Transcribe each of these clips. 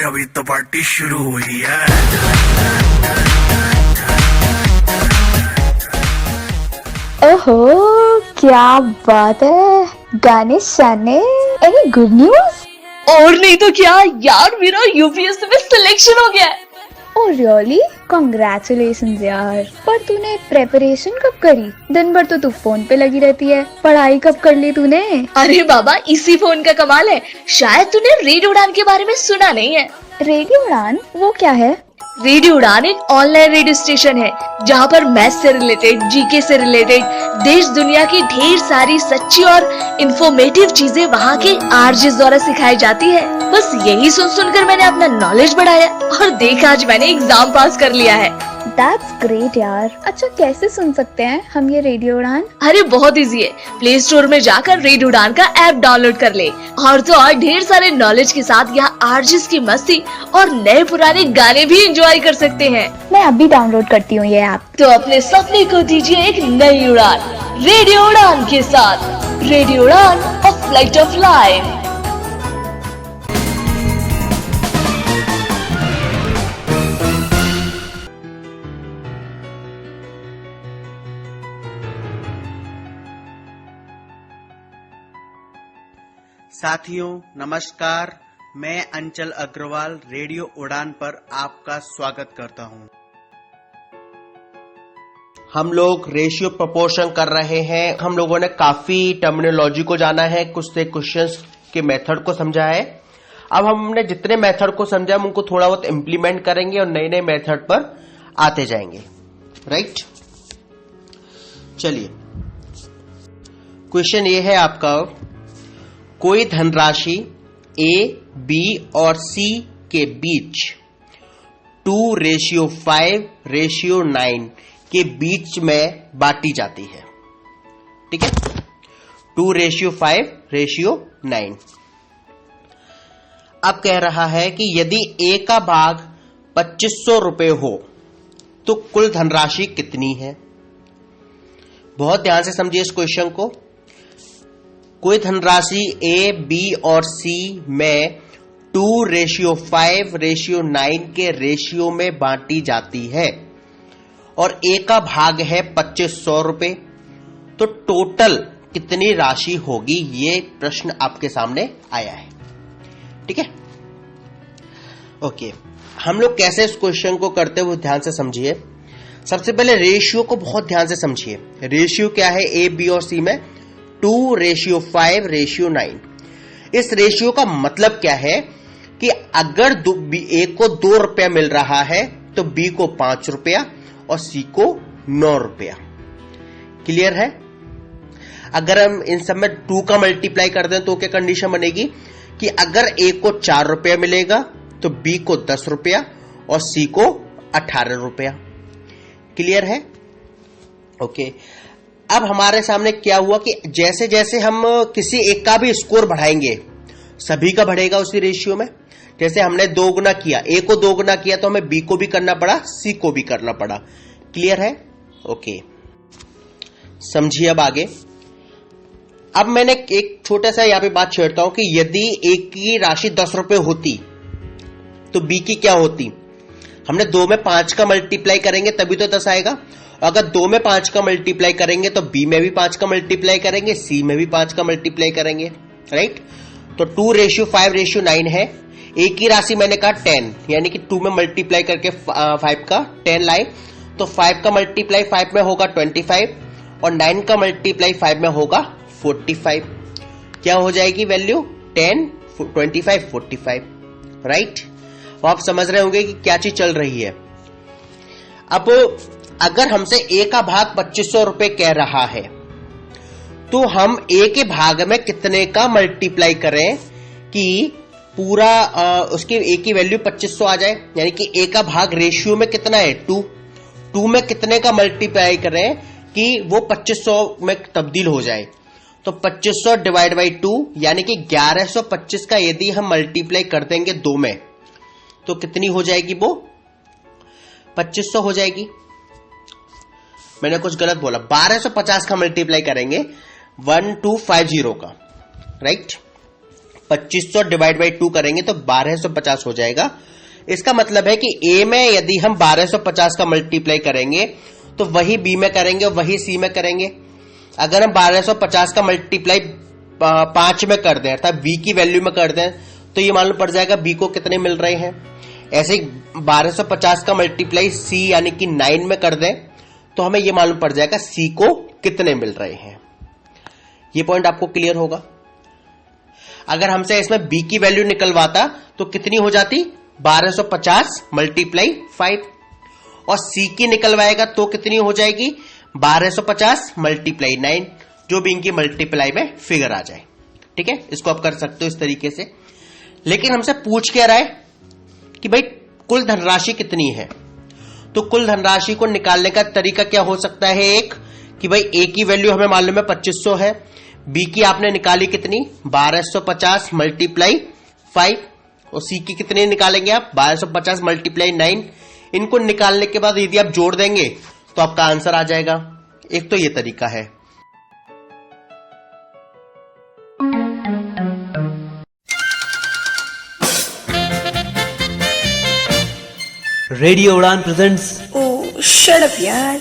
अभी तो पार्टी शुरू हुई है। ओहो, क्या बात है गाने शाने। Any good news? और नहीं तो क्या यार, मेरा यूपीएससी में सिलेक्शन हो गया है। Oh really? कांग्रेचुलेशंस यार। पर तूने प्रेपरेशन कब करी? दिन भर तो तू फोन पे लगी रहती है, पढ़ाई कब कर ली तूने? अरे बाबा, इसी फोन का कमाल है। शायद तूने रेडियो उड़ान के बारे में सुना नहीं है। रेडियो उड़ान वो क्या है? रेडियो उड़ान एक ऑनलाइन रेडियो स्टेशन है जहाँ पर मैथ्स से रिलेटेड, जीके से रिलेटेड, देश दुनिया की ढेर सारी सच्ची और इंफॉर्मेटिव चीजें वहाँ के आरजेस द्वारा सिखाई जाती है। बस यही सुनकर मैंने अपना नॉलेज बढ़ाया और देख आज मैंने एग्जाम पास कर लिया है। दैट्स ग्रेट यार। अच्छा कैसे सुन सकते हैं हम ये रेडियो उड़ान? अरे बहुत इजी है, प्ले स्टोर में जाकर रेडियो उड़ान का ऐप डाउनलोड कर ले और तो और ढेर सारे नॉलेज के साथ यहाँ आरजेस की मस्ती और नए पुराने गाने भी एंजॉय कर सकते हैं। मैं अभी डाउनलोड करती हूँ ये ऐप। तो अपने सपने को दीजिए एक नई उड़ान रेडियो उड़ान के साथ। रेडियो उड़ान, अ फ्लाइट ऑफ लाइफ। साथियों नमस्कार, मैं अंचल अग्रवाल रेडियो उड़ान पर आपका स्वागत करता हूं। हम लोग रेशियो प्रोपोर्शन कर रहे हैं। हम लोगों ने काफी टर्मिनोलॉजी को जाना है, कुछ से क्वेश्चंस के मेथड को समझा है। अब हमने जितने मेथड को समझा हम उनको थोड़ा बहुत इम्प्लीमेंट करेंगे और नए नए मेथड पर आते जाएंगे। राइट, चलिए क्वेश्चन ये है आपका, कोई धनराशि ए, बी और सी के बीच 2:5:9 के बीच में बांटी जाती है। ठीक है, 2:5:9। अब कह रहा है कि यदि ए का भाग 2500 रुपए हो तो कुल धनराशि कितनी है। बहुत ध्यान से समझिए इस क्वेश्चन को। कोई धनराशि ए, बी और सी में 2:5:9 के रेशियो में बांटी जाती है और ए का भाग है 2500 रुपए, तो टोटल कितनी राशि होगी, ये प्रश्न आपके सामने आया है। ठीक है, ओके। हम लोग कैसे इस क्वेश्चन को करते हुए ध्यान से समझिए। सबसे पहले रेशियो को बहुत ध्यान से समझिए। रेशियो क्या है ए, बी और सी में? 2:5:9। इस रेशियो का मतलब क्या है कि अगर ए को 2 रुपया मिल रहा है तो बी को 5 रुपया और सी को 9 रुपया। क्लियर है? अगर हम इन सब में 2 का मल्टीप्लाई कर दें तो क्या कंडीशन बनेगी कि अगर ए को 4 रुपया मिलेगा तो बी को 10 रुपया और सी को 18 रुपया। क्लियर है? ओके। अब हमारे सामने क्या हुआ कि जैसे जैसे हम किसी एक का भी स्कोर बढ़ाएंगे सभी का बढ़ेगा उसी रेशियो में। जैसे हमने 2 गुना किया, ए को 2 गुना किया तो हमें बी को भी करना पड़ा, सी को भी करना पड़ा। क्लियर है? ओके, समझिए अब आगे। अब मैंने एक छोटा सा यहां पे बात छेड़ता हूं कि यदि ए की राशि 10 रुपए होती तो बी की क्या होती। हमने 2 में 5 का मल्टीप्लाई करेंगे तभी तो 10 आएगा। अगर 2 में 5 का मल्टीप्लाई करेंगे तो बी में भी 5 का मल्टीप्लाई करेंगे, सी में भी 5 का मल्टीप्लाई करेंगे। राइट, तो 2:5:9 है। ए की राशि मैंने कहा 10, यानी कि 2 में मल्टीप्लाई करके 5 का 10 लाए तो 5 का मल्टीप्लाई 5 में होगा 25 और 9 का मल्टीप्लाई 5 में होगा 45। क्या हो जाएगी वैल्यू? 10, 25, 45। राइट, तो आप समझ रहे होंगे कि क्या चीज चल रही है। अब अगर हमसे ए का भाग 2500 रुपए कह रहा है तो हम ए के भाग में कितने का मल्टीप्लाई करें कि पूरा उसकी ए की वैल्यू 2500 आ जाए। यानी कि ए का भाग रेशियो में कितना है? 2 में कितने का मल्टीप्लाई करें कि वो 2500 में तब्दील हो जाए। तो 2500 डिवाइड बाई 2 यानी कि 1125 का यदि हम मल्टीप्लाई कर देंगे 2 में तो कितनी हो जाएगी? वो 2500 हो जाएगी। मैंने कुछ गलत बोला, 1250 का मल्टीप्लाई करेंगे 1250 का। राइट, 2500 डिवाइड बाई 2 करेंगे तो 1250 हो जाएगा। इसका मतलब है कि ए में यदि हम 1250 का मल्टीप्लाई करेंगे तो वही बी में करेंगे और वही सी में करेंगे। अगर हम 1250 का मल्टीप्लाई 5 में कर दें अर्थात बी की वैल्यू में कर दें तो ये मालूम पड़ जाएगा बी को कितने मिल रहे हैं। ऐसे ही 1250 का मल्टीप्लाई सी यानी कि 9 में कर दें तो हमें ये मालूम पड़ जाएगा सी को कितने मिल रहे हैं। ये पॉइंट आपको क्लियर होगा। अगर हमसे इसमें बी की वैल्यू निकलवाता तो कितनी हो जाती 1250 मल्टीप्लाई 5 और सी की निकलवाएगा तो कितनी हो जाएगी 1250 मल्टीप्लाई 9 जो भी इनकी मल्टीप्लाई में फिगर आ जाए। ठीक है, इसको आप कर सकते हो इस तरीके से। लेकिन हमसे पूछ क्या रहा है कि भाई कुल धनराशि कितनी है, तो कुल धनराशि को निकालने का तरीका क्या हो सकता है। एक कि भाई ए की वैल्यू हमें मालूम है 2500 है, बी की आपने निकाली कितनी 1250 मल्टीप्लाई 5 और सी की कितनी निकालेंगे आप 1250 मल्टीप्लाई 9। इनको निकालने के बाद यदि आप जोड़ देंगे तो आपका आंसर आ जाएगा। एक तो ये तरीका है। रेडियो उड़ान प्रेजेंट्स। ओह शट अप यार।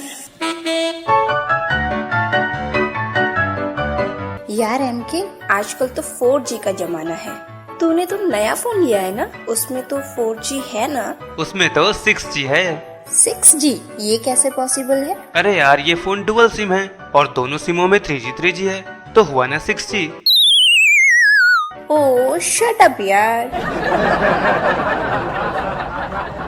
यार एमके, आजकल तो 4G का जमाना है। तूने तो नया फोन लिया है ना, उसमें तो 4G है ना? उसमें तो 6G है। 6G? ये कैसे पॉसिबल है? अरे यार ये फोन डुअल सिम है और दोनों सिमों में 3G है तो हुआ ना 6G। ओह शट अप यार।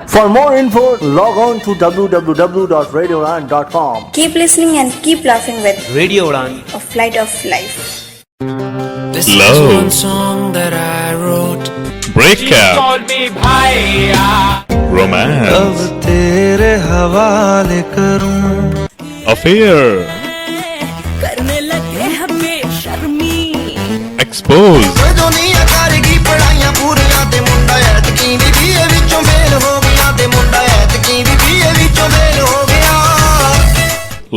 For more info, log on to www.radioudan.com. Keep listening and keep laughing with Radio Udan. A Flight of Life. This is one song that I wrote. Breakup, romance, तेरे हवाले करूं। affair, करने लगे हैं बेशर्मी। expose, दुनिया करेगी पढ़ाइयां पूरियां ते मुंडा ऐतकी भी विचों मेल हो गया ते मुंडा ऐतकी भी विचों मेल हो गया।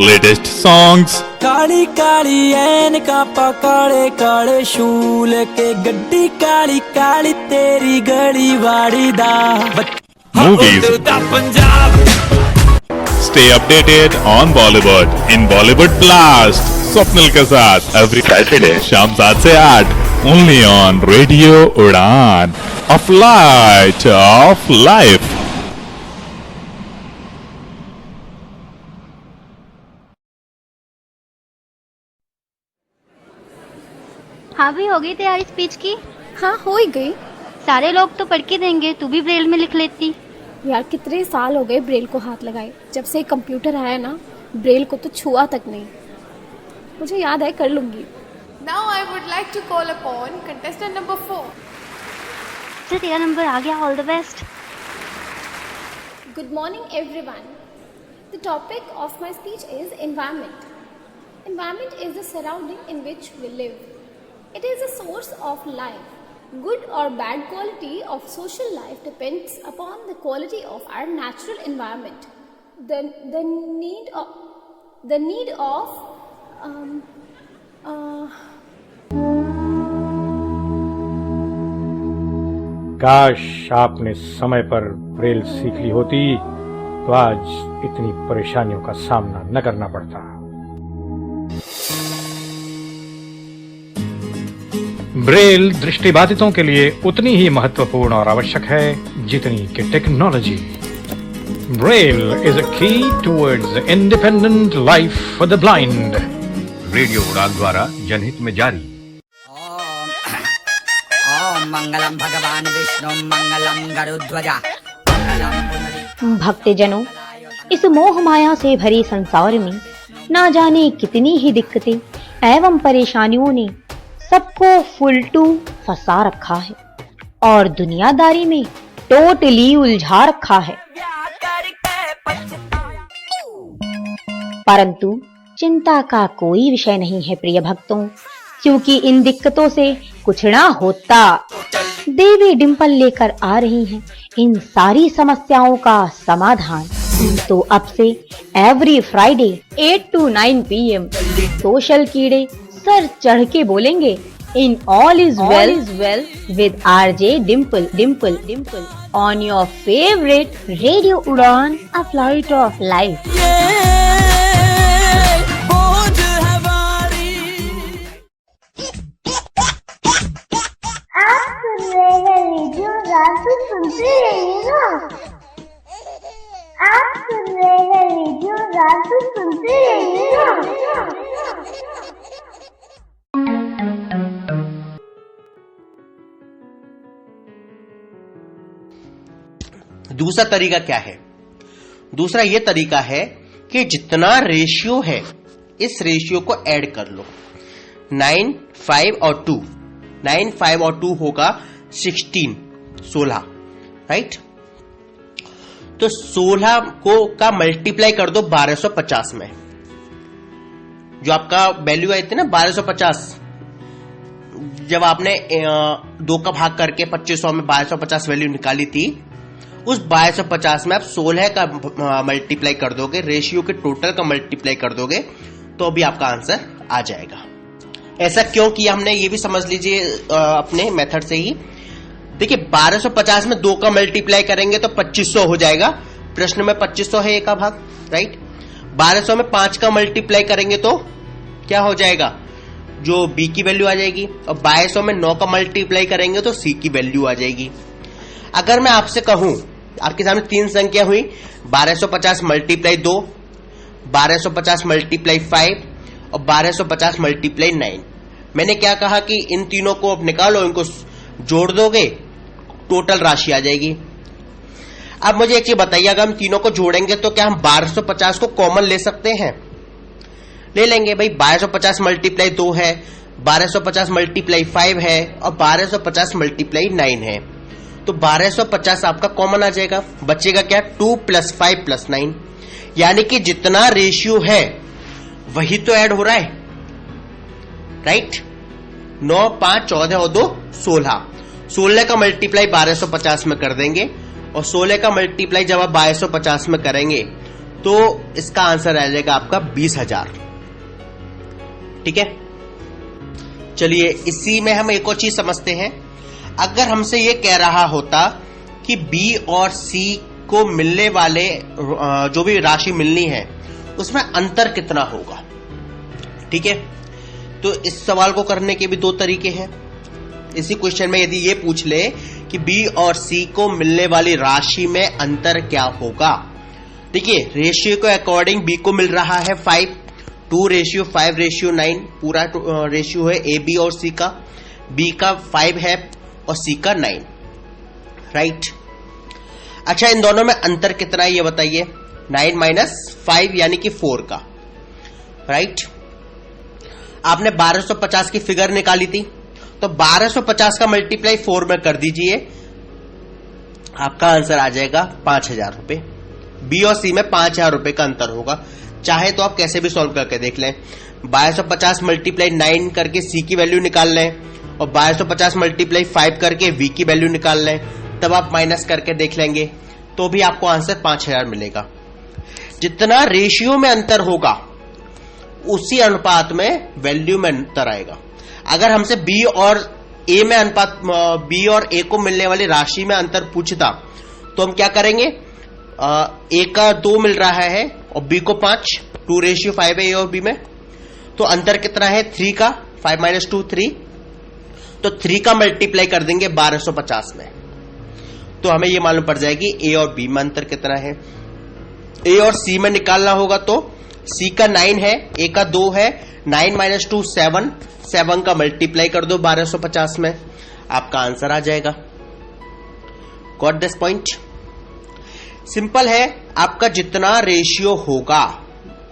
latest songs, काली काली ऐनका पा काले काले शूल के गड्डी काली काली तेरी गली वाड़ी दा movies. Stay updated on Bollywood in Bollywood Blast. Swapnil के साथ every Saturday शाम 7 से 8 only on Radio Udan, a flight of life. हाँ भी हो गई तैयारी स्पीच की? हाँ हो ही गई। सारे लोग तो पढ़ के देंगे, तू भी ब्रेल में लिख लेती। यार कितने साल हो गए ब्रेल को हाथ लगाए, जब से कंप्यूटर आया ना ब्रेल को तो छुआ तक नहीं। मुझे याद है, कर लूंगी। Now I would like to call upon contestant number 4. चल तेरा नंबर आ गया, all the best. Good morning everyone. The topic of my speech is environment. Environment is the surrounding in which we live. It is a source of life. Good or bad quality of social life depends upon the quality of our natural environment. The need of काश आपने समय पर Braille सीख ली होती तो आज इतनी परेशानियों का सामना न करना पड़ता। ब्रेल दृष्टिबाधितों के लिए उतनी ही महत्वपूर्ण और आवश्यक है जितनी कि टेक्नोलॉजी। ब्रेल इज अ की towards independent life for the blind. Radio उड़ान द्वारा जनहित में जारी। ओम मंगलम भगवान विष्णु मंगलम गरुध्वजा। भक्तजनों, इस मोह माया से भरे संसार में ना जाने कितनी ही दिक्कतें एवं परेशानियों ने सबको फुलटू फंसा रखा है और दुनियादारी में टोटली उलझा रखा है। परंतु चिंता का कोई विषय नहीं है प्रिय भक्तों, क्योंकि इन दिक्कतों से कुछ ना होता। देवी डिंपल लेकर आ रही हैं इन सारी समस्याओं का समाधान। तो अब से every Friday 8 to 9 PM social कीड़े सर चढ़ के बोलेंगे in all is well with RJ Dimple on your favorite Radio Udan, a flight of life. आप सुन रहे हैं रेडियो उड़ान तो सुनते रहिए ना। आप सुन रहे हैं रेडियो उड़ान तो सुनते रहिए ना। दूसरा तरीका क्या है? दूसरा ये तरीका है कि जितना रेशियो है इस रेशियो को ऐड कर लो। 9, 5 और 2, 9, 5 और 2 होगा 16, राइट। तो 16 को का मल्टीप्लाई कर दो 1250 में। जो आपका वैल्यू आई थी ना 1250, जब आपने 2 का भाग करके 2500 में 1250 वैल्यू निकाली थी, उस 1250 में आप 16 का मल्टीप्लाई कर दोगे, रेशियो के टोटल का मल्टीप्लाई कर दोगे, तो भी आपका आंसर आ जाएगा। ऐसा क्यों किया हमने, ये भी समझ लीजिए अपने मेथड से ही। देखिए 1250 में 2 का मल्टीप्लाई करेंगे तो 2500 हो जाएगा। प्रश्न में 2500 है 1 का भाग, राइट। 1200 में 5 का मल्टीप्लाई करेंगे तो क्या हो जाएगा, जो बी की वैल्यू आ जाएगी। और 2200 में 9 का मल्टीप्लाई करेंगे तो सी की वैल्यू आ जाएगी। अगर मैं आपसे कहूं, आपके सामने 3 संख्या हुई, 1250 मल्टीप्लाई 2, 1250 मल्टीप्लाई 5 और 1250 मल्टीप्लाई 9। मैंने क्या कहा कि इन तीनों को अब निकालो, इनको जोड़ दोगे, टोटल राशि आ जाएगी। अब मुझे एक चीज बताइए, अगर हम तीनों को जोड़ेंगे तो क्या हम 1250 को कॉमन ले सकते हैं? ले लेंगे भाई। 1250 मल्टीप्लाई 2 है, 1250 मल्टीप्लाई 5 है और 1250 मल्टीप्लाई 9 है। तो 1250 आपका कॉमन आ जाएगा। बचेगा क्या, 2 + 5 + 9। यानी कि जितना रेशियो है वही तो ऐड हो रहा है, राइट। 9, 5, 14 और 2 16। 16 का मल्टीप्लाई 1250 में कर देंगे और 16 का मल्टीप्लाई जब आप 1250 में करेंगे तो इसका आंसर आ जाएगा आपका 20,000। ठीक है, चलिए इसी में हम एक और चीज समझते हैं। अगर हमसे ये कह रहा होता कि बी और सी को मिलने वाले जो भी राशि मिलनी है उसमें अंतर कितना होगा, ठीक है, तो इस सवाल को करने के भी 2 तरीके हैं। इसी क्वेश्चन में यदि ये पूछ ले कि बी और सी को मिलने वाली राशि में अंतर क्या होगा। देखिए रेशियो के अकॉर्डिंग बी को मिल रहा है 5, 2:5:9 पूरा रेशियो है ए बी और सी का। बी का 5 है और सी का 9, राइट। अच्छा, इन दोनों में अंतर कितना है ये बताइए। 9 - 5 यानी कि 4 का, राइट। आपने 1250 की फिगर निकाली थी, तो 1250 का मल्टीप्लाई 4 में कर दीजिए, आपका आंसर आ जाएगा 5,000 रुपए। बी और सी में 5,000 रुपए का अंतर होगा। चाहे तो आप कैसे भी सॉल्व करके देख लें। 1250 मल्टीप्लाई 9 करके सी की वैल्यू निकाल लें और 1250 मल्टीप्लाई 5 करके वी की वैल्यू निकाल लें, तब आप माइनस करके देख लेंगे तो भी आपको आंसर 5,000 मिलेगा। जितना रेशियो में अंतर होगा उसी अनुपात में वैल्यू में अंतर आएगा। अगर हमसे बी और ए में अनुपात, बी और ए को मिलने वाली राशि में अंतर पूछता तो हम क्या करेंगे, ए का 2 मिल रहा है और बी को 5, 2:5 है ए और बी में, तो अंतर कितना है 3 का, 5 - 2 3, तो 3 का मल्टीप्लाई कर देंगे 1250 में, तो हमें ये मालूम पड़ जाएगी ए और बी में अंतर कितना है। ए और सी में निकालना होगा तो सी का 9 है, ए का 2 है, 9 - 2 7, 7 का मल्टीप्लाई कर दो 1250 में, आपका आंसर आ जाएगा। Got this point? सिंपल है, आपका जितना रेशियो होगा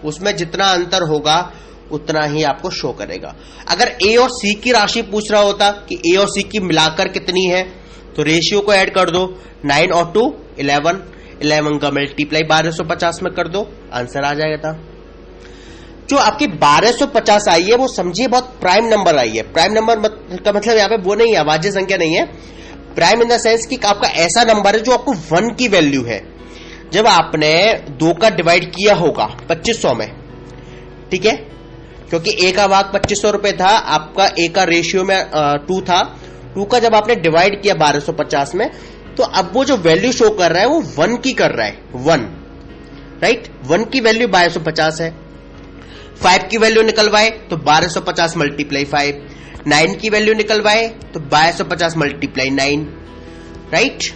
उसमें जितना अंतर होगा उतना ही आपको शो करेगा। अगर ए और सी की राशि पूछ रहा होता कि ए और सी की मिलाकर कितनी है, तो रेशियो को ऐड कर दो, 9 और 2 11, 11 का मल्टीप्लाई 1250 में कर दो, आंसर आ जाएगा। जो आपकी 1250 आई है वो समझिए बहुत प्राइम नंबर आई है। प्राइम नंबर का मतलब यहाँ पे वो नहीं है, अभाज्य संख्या नहीं है। प्राइम इन द सेंस कि आपका ऐसा नंबर है जो आपको 1 की वैल्यू है। जब आपने 2 का डिवाइड किया होगा 2500 में, ठीक है, क्योंकि ए का भाग 2500 रुपए था, आपका ए का रेशियो में 2 था। 2 का जब आपने डिवाइड किया 1250 में, तो अब वो जो वैल्यू शो कर रहा है वो 1 की कर रहा है, 1, राइट। 1 की वैल्यू 1250 है। 5 की वैल्यू निकलवाए तो 1250 मल्टीप्लाई 5, 9 की वैल्यू निकलवाए तो 1250 मल्टीप्लाई 9, राइट।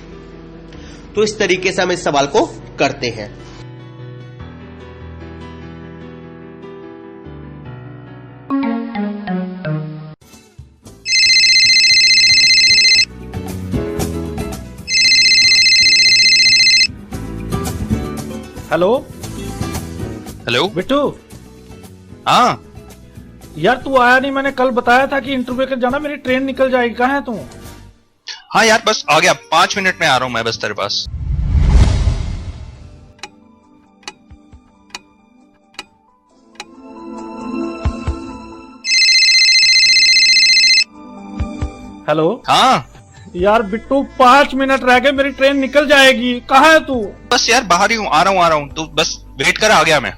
तो इस तरीके से हम इस सवाल को करते हैं। Hello hello Bittu. हाँ यार तू आया नहीं, मैंने कल बताया था कि इंटरव्यू के जाना, मेरी ट्रेन निकल जाएगी। कहाँ है तू? हाँ यार बस आ गया, 5 मिनट में आ रहा हूँ मैं बस तेरे पास। हेलो। हाँ यार बिट्टू 5 मिनट रह गए, मेरी ट्रेन निकल जाएगी। कहाँ है तू? बस यार बाहर ही हूँ, आ रहा हूँ, तो बस वेट कर, आ गया मैं।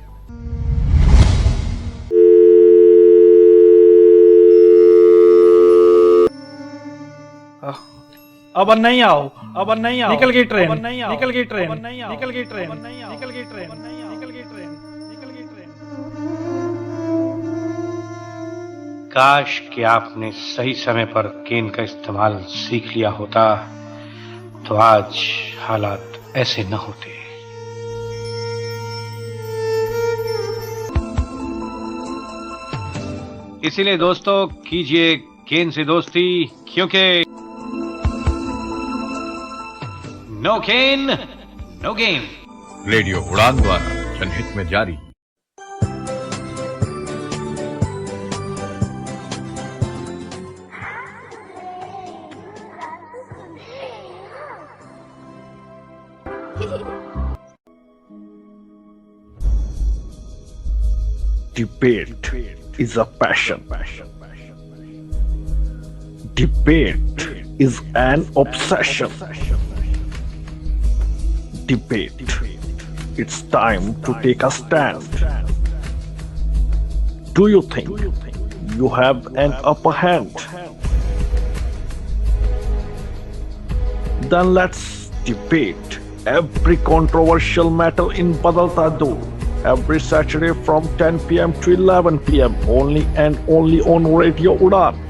अब नहीं आओ, अब नहीं आओ, निकल गई ट्रेन, निकल गई ट्रेन, निकल गई ट्रेन, निकल गई ट्रेन, निकल गई ट्रेन, निकल गई ट्रेन। काश कि आपने सही समय पर केन का इस्तेमाल सीख लिया होता, तो आज हालात ऐसे न होते। इसीलिए दोस्तों कीजिए केन से दोस्ती, क्योंकि नो केन नो गेम। रेडियो उड़ान द्वारा जनहित में जारी। Debate is a passion. Debate is an obsession. Debate. It's time to take a stand. Do you think you have an upper hand? Then let's debate every controversial matter in Badalta Do. Every Saturday from 10 p.m. to 11 p.m. only and only on Radio Udan.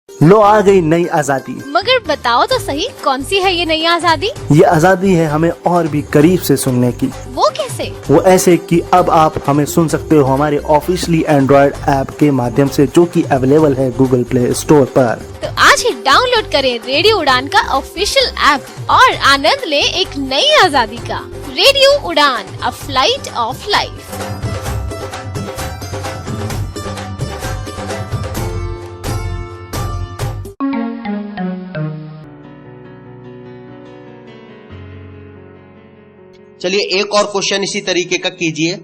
लो आ गई नई आजादी। मगर बताओ तो सही, कौन सी है ये नई आजादी? ये आजादी है हमें और भी करीब से सुनने की। वो कैसे? वो ऐसे कि अब आप हमें सुन सकते हो हमारे ऑफिशियली एंड्रॉइड ऐप के माध्यम से, जो कि अवेलेबल है गूगल प्ले स्टोर पर। तो आज ही डाउनलोड करें रेडियो उड़ान का ऑफिशियल ऐप और आनंद लें एक नई आजादी का। रेडियो उड़ान, अ फ्लाइट ऑफ लाइफ। चलिए एक और क्वेश्चन इसी तरीके का कीजिए।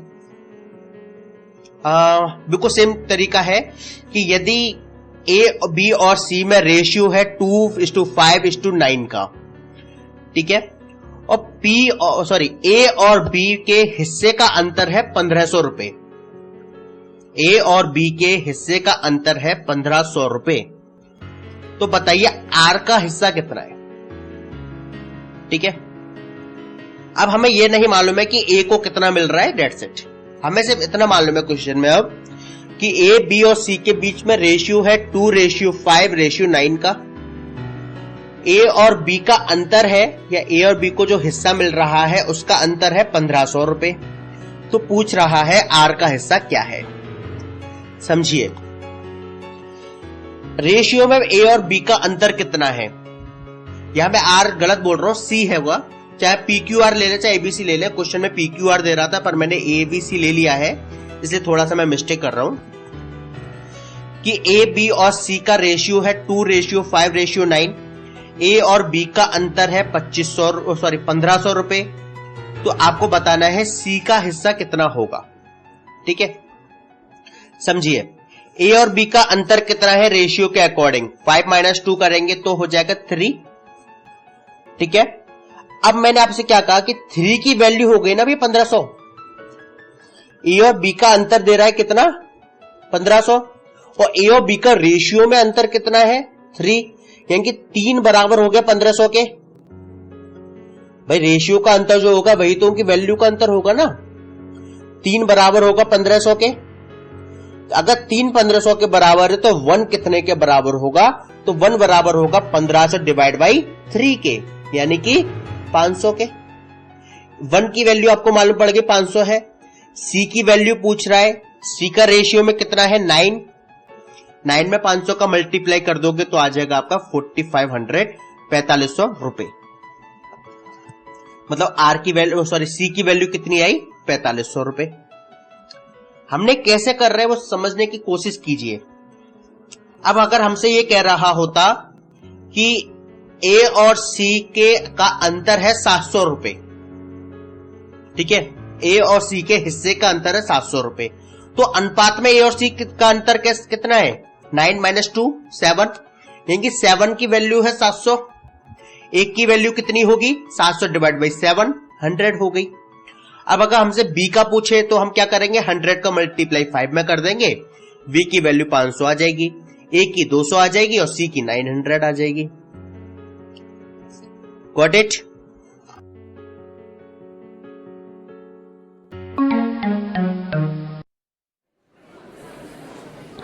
बिल्कुल सेम तरीका है कि यदि ए, बी और सी में रेशियो है 2:5:9 का, ठीक है, और ए और बी के हिस्से का अंतर है 1500 रुपए। ए और बी के हिस्से का अंतर है 1500 रुपए। तो बताइए आर का हिस्सा कितना है? ठीक है, अब हमें यह नहीं मालूम है कि ए को कितना मिल रहा है, डेट्स इट। हमें सिर्फ इतना मालूम है क्वेश्चन में अब कि ए, बी और सी के बीच में रेशियो है 2:5:9 का। ए और बी का अंतर है, या ए और बी को जो हिस्सा मिल रहा है उसका अंतर है 1500 रुपए। तो पूछ रहा है आर का हिस्सा क्या है। समझिए, रेशियो में ए और बी का अंतर कितना है। यहां मैं आर गलत बोल रहा हूं, सी है वह, चाहे PQR ले ले चाहे एबीसी ले ले। क्वेश्चन में PQR दे रहा था पर मैंने ABC ले लिया है, इसलिए थोड़ा सा मैं मिस्टेक कर रहा हूं कि ए, बी और सी का रेशियो है 2:5:9। ए और बी का अंतर है 1500 रुपए। तो आपको बताना है सी का हिस्सा कितना होगा। ठीक है, समझिए, ए और बी का अंतर कितना है रेशियो के अकॉर्डिंग। 5 - 2 करेंगे तो हो जाएगा 3। ठीक है, अब मैंने आपसे क्या कहा कि 3 की वैल्यू हो गई ना भी 1500। ए और बी का अंतर दे रहा है कितना 1500 और ए और बी का रेशियो में अंतर कितना है 3, यानी कि 3 बराबर हो गया 1500 के। भाई रेशियो का अंतर जो होगा वही तो उनकी वैल्यू का अंतर होगा ना। 3 बराबर होगा 1500 के। अगर 3 1500 के बराबर है तो 1 कितने के बराबर होगा? तो 1 बराबर होगा 1500 डिवाइड बाई 3 के, यानी कि 500 के। 1 की वैल्यू आपको मालूम पड़ गई 500 है। सी की वैल्यू पूछ रहा है, सी का रेशियो में कितना है 9 में 500 का मल्टीप्लाई कर दोगे तो आ जाएगा आपका 4500 रुपए। मतलब आर की वैल्यू सी की वैल्यू कितनी आई 4500 रुपए। हमने कैसे कर रहे हैं वो समझने की कोशिश कीजिए। अब अगर हमसे ये कह रहा होता कि ए और सी के का अंतर है 700 रुपए, ठीक है, ए और सी के हिस्से का अंतर है 700 रुपए, तो अनुपात में ए और सी का अंतर कितना है 9 - 2 7, यानी कि 7 की वैल्यू है 700, एक की वैल्यू कितनी होगी 700 डिवाइड बाई 7 100 हो गई। अब अगर हमसे बी का पूछे तो हम क्या करेंगे 100 का मल्टीप्लाई 5 में कर देंगे, बी की वैल्यू 500 आ जाएगी, ए की 200 आ जाएगी और सी की 900 आ जाएगी। Got it?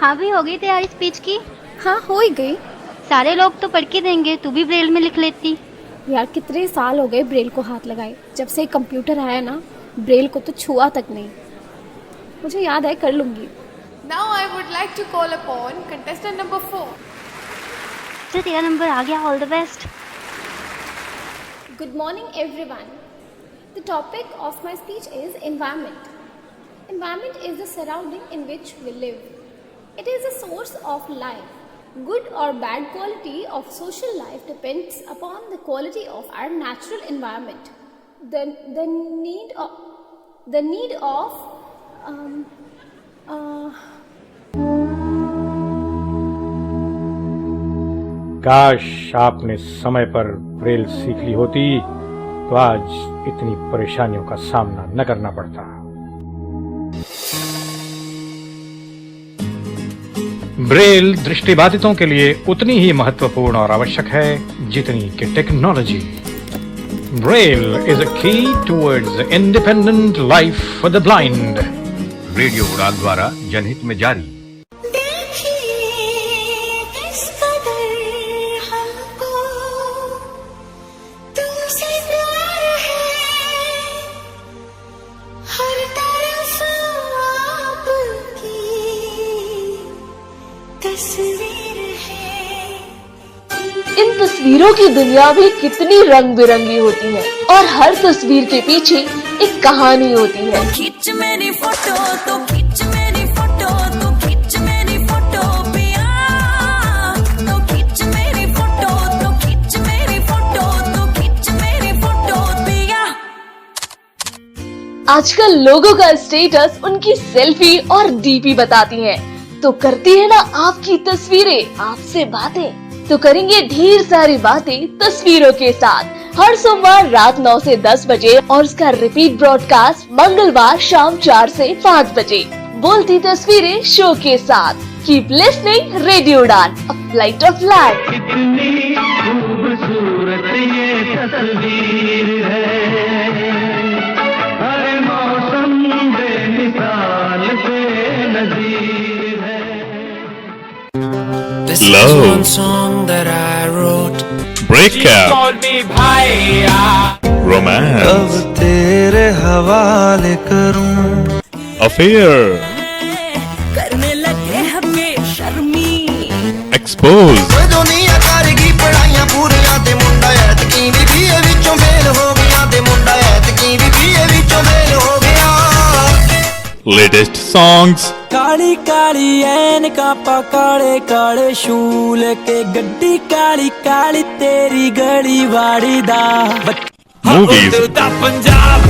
हाँ भी हो गई तैयारी स्पीच की? हाँ हो ही गई। सारे लोग तो पढ़ के देंगे, तू भी ब्रेल में लिख लेती। यार कितने साल हो गए ब्रेल को हाथ लगाए, जब से कंप्यूटर आया ना ब्रेल को तो छुआ तक नहीं। मुझे याद है कर लूंगी। Now I would like to call upon contestant number 4. चल तेरा नंबर आ गया, all the best. Good morning everyone. The topic of my speech is environment. Environment is the surrounding in which we live. It is a source of life. Good or bad quality of social life depends upon the quality of our natural environment. The need of काश आपने समय पर Braille सीख ली होती तो आज इतनी परेशानियों का सामना न करना पड़ता। ब्रेल दृष्टिबाधितों के लिए उतनी ही महत्वपूर्ण और आवश्यक है जितनी कि टेक्नोलॉजी। ब्रेल इज अ की towards independent life for the blind. Radio उड़ान द्वारा जनहित में जारी। इन तस्वीरों की दुनिया भी कितनी रंग बिरंगी होती है और हर तस्वीर के पीछे एक कहानी होती है। खींच मेरी फोटो तो खींच मेरी फोटो तो खींच मेरी फोटो पिया, तो खींच मेरी फोटो तो खींच मेरी फोटो तो खींच मेरी फोटो पिया। आजकल लोगों का स्टेटस उनकी सेल्फी और डीपी बताती है, तो करती है ना आपकी तस्वीरें आपसे बातें। तो करेंगे ढेर सारी बातें तस्वीरों के साथ हर सोमवार रात 9 से 10 बजे और उसका रिपीट ब्रॉडकास्ट मंगलवार शाम 4 से 5 बजे। बोलती तस्वीरें शो के साथ। कीप लिसनिंग रेडियो उड़ान, अ फ्लाइट ऑफ लाइफ। कितनी खूबसूरत ये तस्वीर है, हर मौसम बेमिसाल बेनज़ीर है। Love, breakup, romance, तेरे हवाले करूं, affair, करने लगे हमें शर्मी, expose, दुनिया करेगी पढ़ाइयां पूरियां ते मुंडा ऐतकी भी बीए विचों फेल हो गया, ते मुंडा ऐतकी भी बीए विचों फेल हो गया। latest songs, काली काली ऐनका पा काले काले शूल के गड्डी काली काली तेरी गली वाड़ी दा movies. Punjab.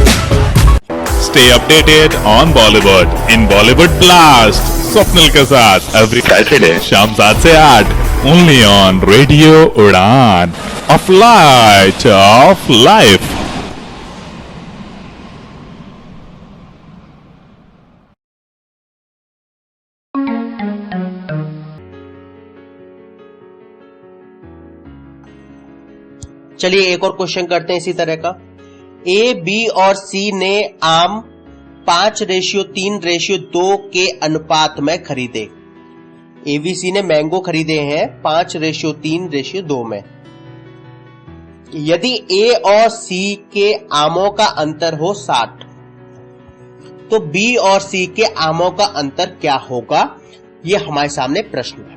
Stay updated on Bollywood in Bollywood Blast. Swapnil के साथ every Saturday शाम 7 से 8 only on Radio Udan. A flight of life. चलिए एक और क्वेश्चन करते हैं इसी तरह का। ए, बी और सी ने आम 5:3:2 के अनुपात में खरीदे। ए, बी, सी ने मैंगो खरीदे हैं 5:3:2 में। यदि ए और सी के आमों का अंतर हो 60, तो बी और सी के आमों का अंतर क्या होगा? यह हमारे सामने प्रश्न है।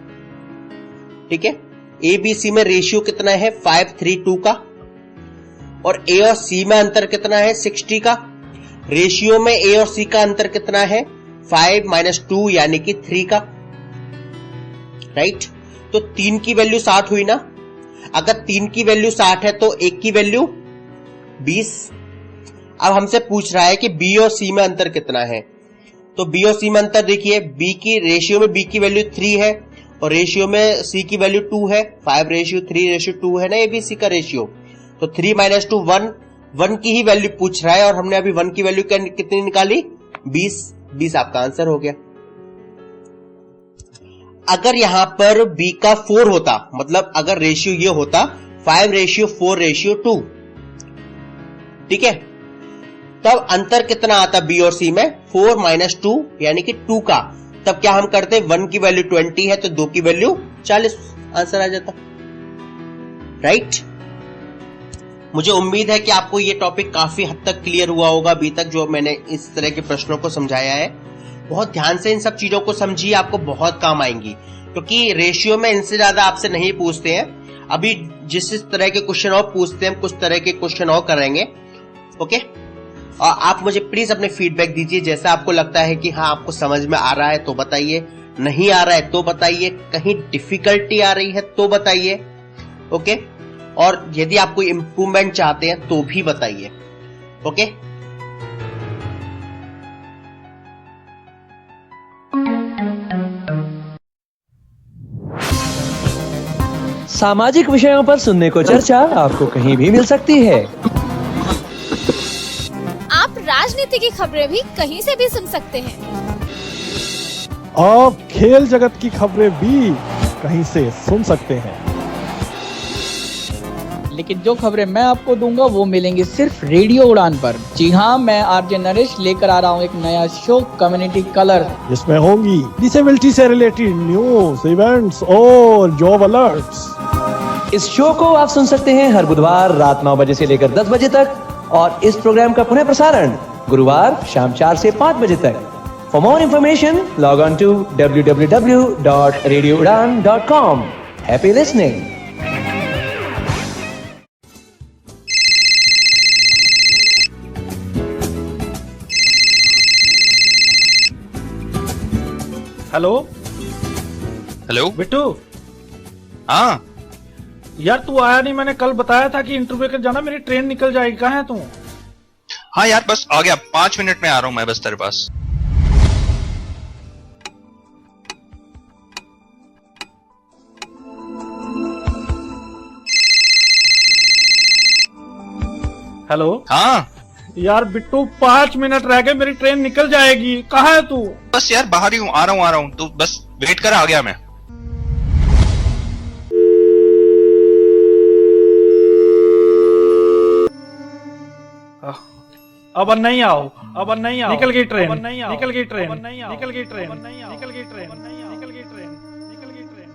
ठीक है, ए बी सी में रेशियो कितना है 5:3:2 का, और ए और सी में अंतर कितना है 60 का। रेशियो में ए और सी का अंतर कितना है 5 - 2 यानी कि 3 का। राइट, तो 3 की वैल्यू 60 हुई ना। अगर 3 की वैल्यू 60 है तो 1 की वैल्यू 20। अब हमसे पूछ रहा है कि बी और सी में अंतर कितना है, तो बी और सी में अंतर देखिए, बी की रेशियो में बी की वैल्यू 3 है और रेशियो में सी की वैल्यू 2 है। 5:3:2 है ना एबीसी का रेशियो। तो 3 - 2 1 की ही वैल्यू पूछ रहा है और हमने अभी 1 की वैल्यू कितनी निकाली 20 आपका आंसर हो गया। अगर यहां पर बी का 4 होता, मतलब अगर रेशियो ये होता 5:4:2, ठीक है, तब अंतर कितना आता बी और सी में 4 - 2 यानी कि 2 का। तब क्या हम करते, 1 की वैल्यू 20 है तो 2 की वैल्यू 40, आंसर आ जाता। राइट, मुझे उम्मीद है कि आपको ये टॉपिक काफी हद तक क्लियर हुआ होगा अभी तक जो मैंने इस तरह के प्रश्नों को समझाया है। बहुत ध्यान से इन सब चीजों को समझिए, आपको बहुत काम आएंगी, क्योंकि रेशियो में इनसे ज्यादा आपसे नहीं पूछते हैं। अभी जिस तरह के क्वेश्चन और पूछते हैं, कुछ तरह के क्वेश्चन और करेंगे। ओके, और आप मुझे प्लीज अपने फीडबैक दीजिए, जैसा आपको लगता है कि हाँ आपको समझ में आ रहा है तो बताइए, नहीं आ रहा है तो बताइए, कहीं डिफिकल्टी आ रही है तो बताइए। ओके, और यदि आप कोई इंप्रूवमेंट चाहते हैं तो भी बताइए। ओके, सामाजिक विषयों पर सुनने को चर्चा आपको कहीं भी मिल सकती है। आप राजनीति की खबरें भी कहीं से भी सुन सकते हैं। आप खेल जगत की खबरें भी कहीं से सुन सकते हैं। लेकिन जो खबरें मैं आपको दूंगा वो मिलेंगी सिर्फ रेडियो उड़ान पर। जी हाँ, मैं आरजे नरेश लेकर आ रहा हूँ एक नया शो कम्युनिटी कलर, जिसमें होंगी डिसेबिलिटी से रिलेटेड न्यूज, इवेंट्स और जॉब अलर्ट्स। इस शो को आप सुन सकते हैं हर बुधवार रात 9 बजे से लेकर 10 बजे तक, और इस प्रोग्राम का पुनः प्रसारण गुरुवार शाम 4 से 5 बजे तक। For more information log on to www.radioudan.com। Happy listening. Hello hello Bittu. हाँ यार तू आया नहीं, मैंने कल बताया था कि इंटरव्यू के जाना, मेरी ट्रेन निकल जाएगी। कहाँ है तू? हाँ यार बस आ गया, 5 मिनट में आ रहा हूँ मैं बस तेरे पास। हेलो। हाँ यार बिट्टू 5 मिनट रह गए, मेरी ट्रेन निकल जाएगी। कहाँ है तू? बस यार बाहर ही हूँ, आ रहा हूँ, तू बस वेट कर, आ गया मैं। अब नहीं आओ, अब नहीं आओ, निकल गई ट्रेन, निकल गई ट्रेन, निकल गई ट्रेन, निकल गई ट्रेन, निकल गई ट्रेन, निकल गई ट्रेन।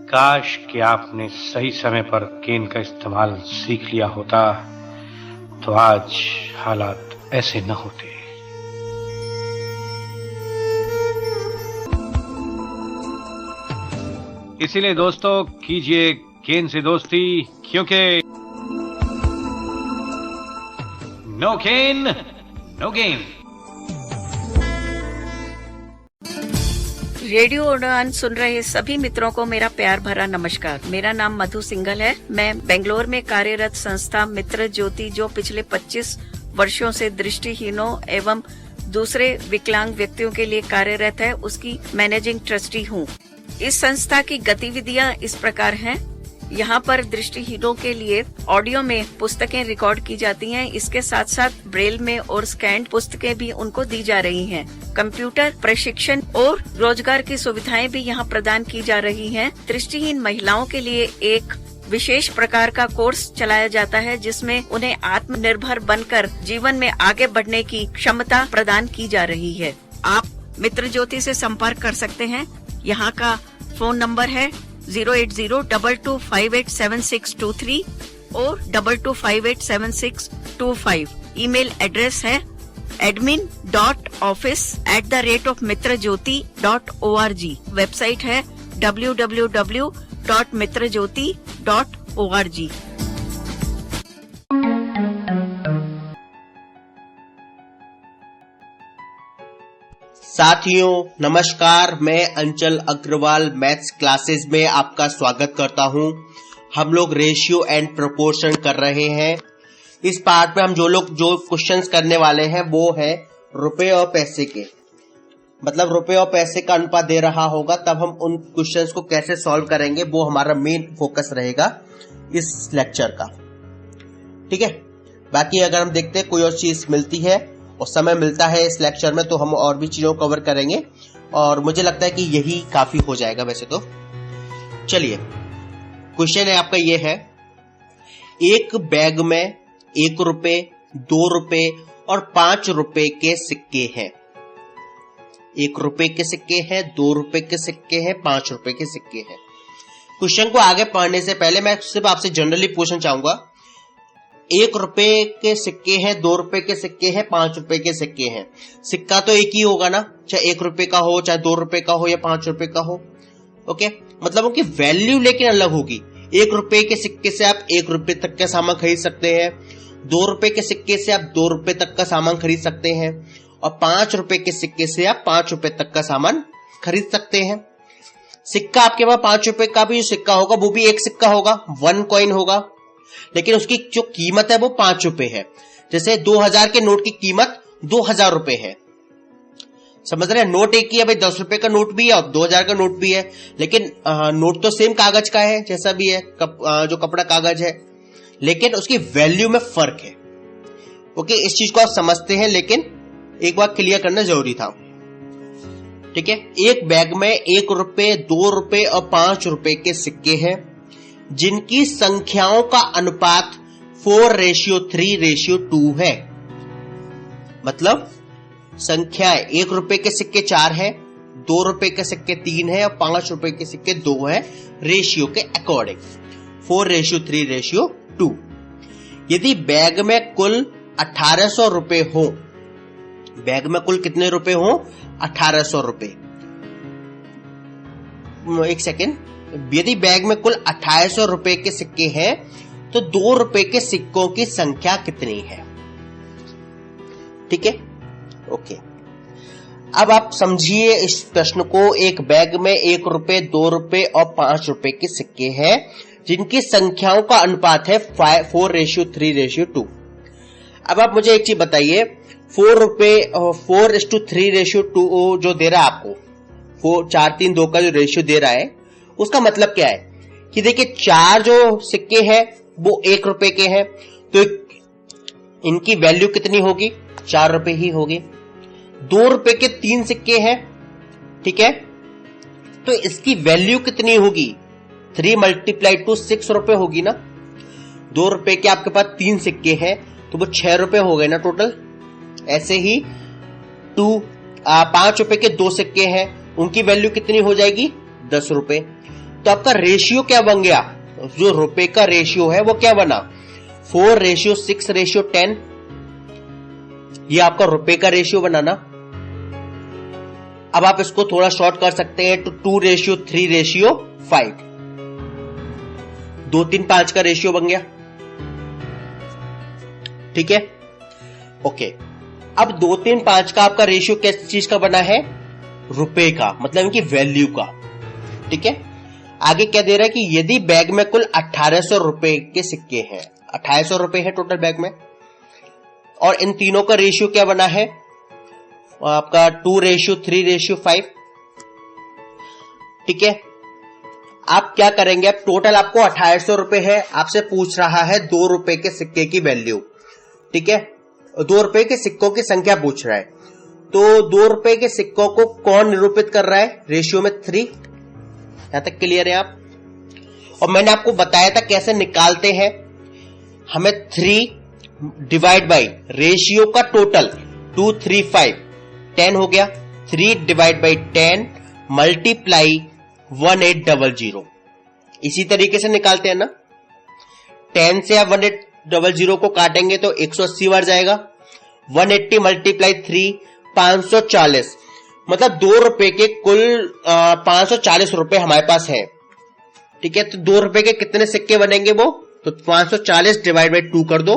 काश कि आपने सही समय पर केन का इस्तेमाल सीख लिया होता, तो आज हालात ऐसे न होते। इसीलिए दोस्तों कीजिए केन से दोस्ती, क्योंकि नो केन नो गेम। रेडियो उड़ान सुन रहे सभी मित्रों को मेरा प्यार भरा नमस्कार। मेरा नाम मधु सिंघल है। मैं बेंगलोर में कार्यरत संस्था मित्र ज्योति, जो पिछले 25 वर्षों से दृष्टिहीनों एवं दूसरे विकलांग व्यक्तियों के लिए कार्यरत है, उसकी मैनेजिंग ट्रस्टी हूँ। इस संस्था की गतिविधियाँ इस प्रकार हैं। यहाँ पर दृष्टिहीनों के लिए ऑडियो में पुस्तकें रिकॉर्ड की जाती हैं। इसके साथ साथ ब्रेल में और स्कैन्ड पुस्तकें भी उनको दी जा रही हैं। कंप्यूटर प्रशिक्षण और रोजगार की सुविधाएं भी यहाँ प्रदान की जा रही हैं। दृष्टिहीन महिलाओं के लिए एक विशेष प्रकार का कोर्स चलाया जाता है, जिसमें उन्हें आत्मनिर्भर बनकर जीवन में आगे बढ़ने की क्षमता प्रदान की जा रही है। आप मित्र ज्योति से संपर्क कर सकते हैं। यहाँ का फोन नंबर है 08022587623 और 22587625। ईमेल एड्रेस है admin.office@mitrajyoti.org। वेबसाइट है www.mitrajyoti.org। साथियों नमस्कार, मैं अंचल अग्रवाल मैथ्स क्लासेस में आपका स्वागत करता हूं। हम लोग रेशियो एंड प्रोपोर्शन कर रहे हैं। इस पार्ट में हम जो क्वेश्चंस करने वाले हैं वो है रुपए और पैसे के, मतलब रुपए और पैसे का अनुपात दे रहा होगा, तब हम उन क्वेश्चंस को कैसे सॉल्व करेंगे वो हमारा मेन फोकस रहेगा इस लेक्चर का। ठीक है, बाकी अगर हम देखते हैं कोई और चीज मिलती है और समय मिलता है इस लेक्चर में तो हम और भी चीजों को कवर करेंगे, और मुझे लगता है कि यही काफी हो जाएगा वैसे तो। चलिए, क्वेश्चन है आपका ये है, एक बैग में 1 रुपए, 2 रुपए और 5 रुपए के सिक्के हैं। 1 रुपए के सिक्के हैं, 2 रुपए के सिक्के हैं, 5 रुपए के सिक्के हैं। क्वेश्चन को आगे पढ़ने से पहले मैं सिर्फ आपसे जनरली पूछना चाहूंगा, 1 रुपए के सिक्के हैं, 2 रुपए के सिक्के हैं, 5 रुपए के सिक्के हैं। सिक्का तो एक ही होगा ना, चाहे 1 रुपए का हो, चाहे 2 रुपए का हो या 5 रुपए का हो। ओके, मतलब उनकी वैल्यू लेकिन अलग होगी। 1 रुपए के सिक्के से आप 1 रुपए तक का सामान खरीद सकते हैं, 2 रुपए के सिक्के से आप 2 रुपए तक का सामान खरीद सकते हैं, और 5 रुपए के सिक्के से आप 5 रुपए तक का सामान खरीद सकते हैं। सिक्का आपके पास 5 रुपए का भी सिक्का होगा, वो भी एक सिक्का होगा, 1 कॉइन होगा, लेकिन उसकी जो कीमत है वो 5 रुपए है। जैसे 2000 के नोट की कीमत 2000 रुपए है। समझ रहे हैं, नोट एक ही है भाई, 10 रुपए का नोट भी है और 2000 का नोट भी है, लेकिन नोट तो सेम कागज का है जैसा भी है, जो कपड़ा कागज है, लेकिन उसकी वैल्यू में फर्क है। ओके, इस चीज को आप समझते हैं, लेकिन एक बार क्लियर करना जरूरी था। ठीक है, एक बैग में 1 रुपए, 2 रुपए और 5 रुपए के सिक्के हैं, जिनकी संख्याओं का अनुपात 4:3:2 है। मतलब संख्याएं 1 रुपए के सिक्के 4 है, 2 रुपए के सिक्के 3 है और 5 रुपए के सिक्के 2 है, रेशियो के अकॉर्डिंग 4:3:2। यदि बैग में कुल 1800 रुपए हो, बैग में कुल कितने रुपए हो? 1800 रुपए। एक सेकेंड, यदि बैग में कुल 1800 रुपए के सिक्के हैं तो 2 रुपए के सिक्कों की संख्या कितनी है? ठीक है, ओके। अब आप समझिए इस प्रश्न को। एक बैग में 1 रुपए, 2 रुपए और 5 रुपए के सिक्के हैं, जिनकी संख्याओं का अनुपात है 4:3:2। अब आप मुझे एक चीज बताइए, 4:3:2 जो दे रहा है आपको, 4-3-2 का जो रेशियो दे रहा है, उसका मतलब क्या है कि देखिए 4 जो सिक्के हैं वो 1 रुपए के हैं, तो इनकी वैल्यू कितनी होगी? 4 रुपए ही होगी। 2 रुपए के 3 सिक्के हैं, ठीक है, तो इसकी वैल्यू कितनी होगी? 3 × 6 रुपए होगी ना। 2 रुपए के आपके पास 3 सिक्के हैं तो वो 6 रुपए हो गए ना टोटल। ऐसे ही 5 रुपए के 2 सिक्के हैं, उनकी वैल्यू कितनी हो जाएगी? 10 रुपए। तो आपका रेशियो क्या बन गया? जो रुपए का रेशियो है वो क्या बना? 4:6:10। ये आपका रुपए का रेशियो बना ना। अब आप इसको थोड़ा शॉर्ट कर सकते हैं तो 2:3:5। 2-3-5 का रेशियो बन गया। ठीक है, ओके। अब 2-3-5 का आपका रेशियो किस चीज का बना है? रुपए का, मतलब इनकी वैल्यू का। ठीक है, आगे क्या दे रहा है कि यदि बैग में कुल 1800 रुपए के सिक्के हैं, 2800 रुपए है टोटल बैग में, और इन तीनों का रेशियो क्या बना है आपका? 2:3:5। ठीक है, आप क्या करेंगे? आप टोटल आपको 2800 रुपए है, आपसे पूछ रहा है 2 रुपए के सिक्के की वैल्यू, ठीक है, 2 रुपए के सिक्कों की संख्या पूछ रहा है। तो 2 रुपए के सिक्कों को कौन निरूपित कर रहा है? रेशियो में 3। यहां तक क्लियर है आप? और मैंने आपको बताया था कैसे निकालते हैं। हमें 3 डिवाइड बाई रेशियो का टोटल 235 10 हो गया, 3 डिवाइड बाई 10 मल्टीप्लाई 1800। इसी तरीके से निकालते हैं ना। 10 से आप 1800 को काटेंगे तो 180 बार जाएगा। 180 मल्टीप्लाई 3 540, मतलब 2 रुपए के कुल 540 रुपए हमारे पास है, ठीक है। तो 2 रुपए के कितने सिक्के बनेंगे वो? तो 540 डिवाइड बाई 2 कर दो,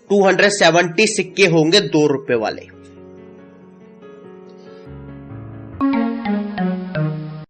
270 सिक्के होंगे 2 रुपए वाले।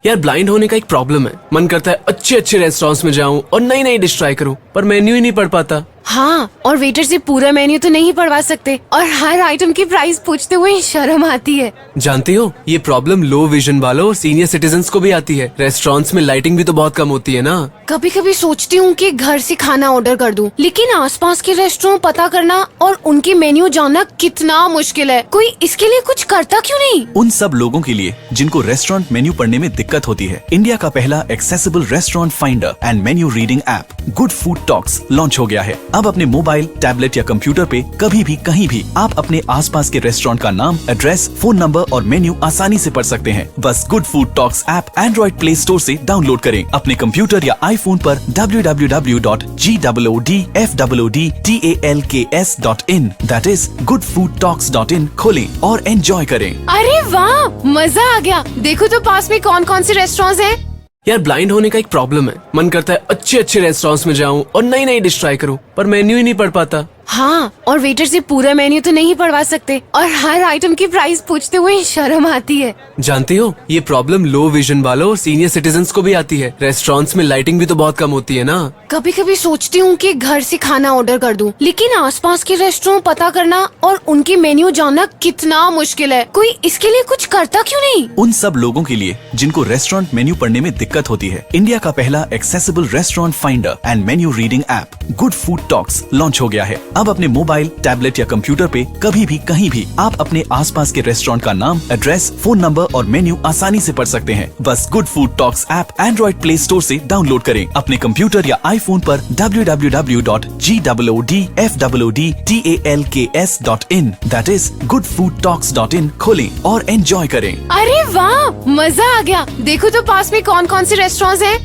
यार ब्लाइंड होने का एक प्रॉब्लम है, मन करता है अच्छे अच्छे रेस्टोरेंट्स में जाऊं और नई नई डिश ट्राई करूं, पर मेन्यू ही नहीं पढ़ पाता। हाँ, और वेटर से पूरा मेन्यू तो नहीं पढ़वा सकते और हर आइटम की प्राइस पूछते हुए शर्म आती है। जानती हो, ये प्रॉब्लम लो विजन वालों और सीनियर सिटीजन्स को भी आती है। रेस्टोरेंट्स में लाइटिंग भी तो बहुत कम होती है ना। कभी कभी सोचती हूँ कि घर से खाना ऑर्डर कर दूं, लेकिन आसपास के रेस्टोरेंट पता करना और उनकी मेन्यू जानना कितना मुश्किल है। कोई इसके लिए कुछ करता क्यों नहीं? उन सब लोगों के लिए जिनको रेस्टोरेंट मेन्यू पढ़ने में दिक्कत होती है, इंडिया का पहला accessible restaurant finder and menu reading app good food talks launch हो गया है। अब अपने मोबाइल, टैबलेट या कंप्यूटर पे कभी भी कहीं भी आप अपने आसपास के रेस्टोरेंट का नाम, एड्रेस, फोन नंबर और मेन्यू आसानी से पढ़ सकते हैं। बस good food talks app Android play store से डाउनलोड करें। अपने कंप्यूटर या आईफोन पर www.goodfoodtalks.in that is goodfoodtalks.in खोलें और एंजॉय करें। अरे वाह, मजा आ गया। देखो तो पास में कौन कौन से रेस्टोरेंट्स हैं। यार ब्लाइंड होने का एक प्रॉब्लम है, मन करता है अच्छे अच्छे रेस्टोरेंट्स में जाऊं और नई नई डिश ट्राई करूं, पर मेन्यू ही नहीं पढ़ पाता। हाँ, और वेटर से पूरा मेन्यू तो नहीं पढ़वा सकते और हर आइटम की प्राइस पूछते हुए शर्म आती है। जानती हो, ये प्रॉब्लम लो विजन वालों और सीनियर सिटीजन्स को भी आती है। रेस्टोरेंट्स में लाइटिंग भी तो बहुत कम होती है ना। कभी कभी सोचती हूँ कि घर से खाना ऑर्डर कर दूं, लेकिन आसपास के रेस्टोरेंट पता करना और उनकी मेन्यू जानना कितना मुश्किल है। कोई इसके लिए कुछ करता क्यों नहीं? उन सब लोगों के लिए जिनको रेस्टोरेंट मेन्यू पढ़ने में दिक्कत होती है, इंडिया का पहला accessible restaurant finder and menu reading app good food talks launch हो गया है। अब अपने मोबाइल, टैबलेट या कंप्यूटर पे कभी भी कहीं भी आप अपने आसपास के रेस्टोरेंट का नाम, एड्रेस, फोन नंबर और मेन्यू आसानी से पढ़ सकते हैं। बस good food talks app Android play store से डाउनलोड करें। अपने कंप्यूटर या आईफोन पर www.goodfoodtalks.in that is goodfoodtalks.in खोलें और एंजॉय करें। अरे वाह, मजा आ गया। देखो तो पास में कौन कौन से रेस्टोरेंट्स हैं।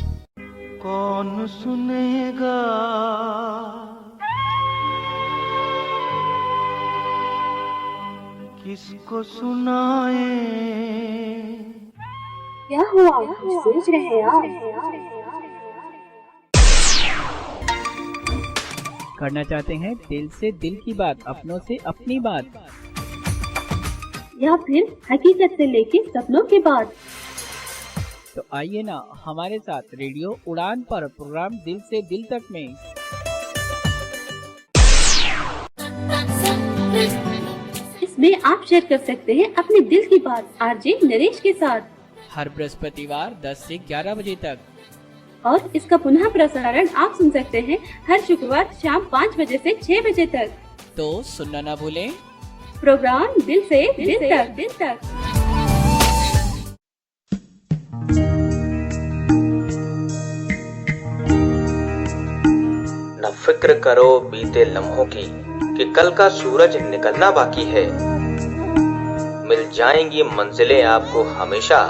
कौन सुनेगा किसको सुनाए? क्या हुआ? सोच रहे हैं आप? करना चाहते हैं दिल से दिल की बात, अपनों से अपनी बात, या फिर हकीकत से लेके सपनों की बात? तो आइए ना हमारे साथ रेडियो उड़ान पर प्रोग्राम दिल से दिल तक में। इसमें आप शेयर कर सकते हैं अपने दिल की बात आरजे नरेश के साथ हर बृहस्पतिवार 10 से 11 बजे तक, और इसका पुनः प्रसारण आप सुन सकते हैं हर शुक्रवार शाम 5 बजे से 6 बजे तक। तो सुनना ना भूलें प्रोग्राम दिल से दिल तक। न फिक्र करो बीते लम्हों की कि कल का सूरज निकलना बाकी है। मिल जाएंगी मंजिलें आपको हमेशा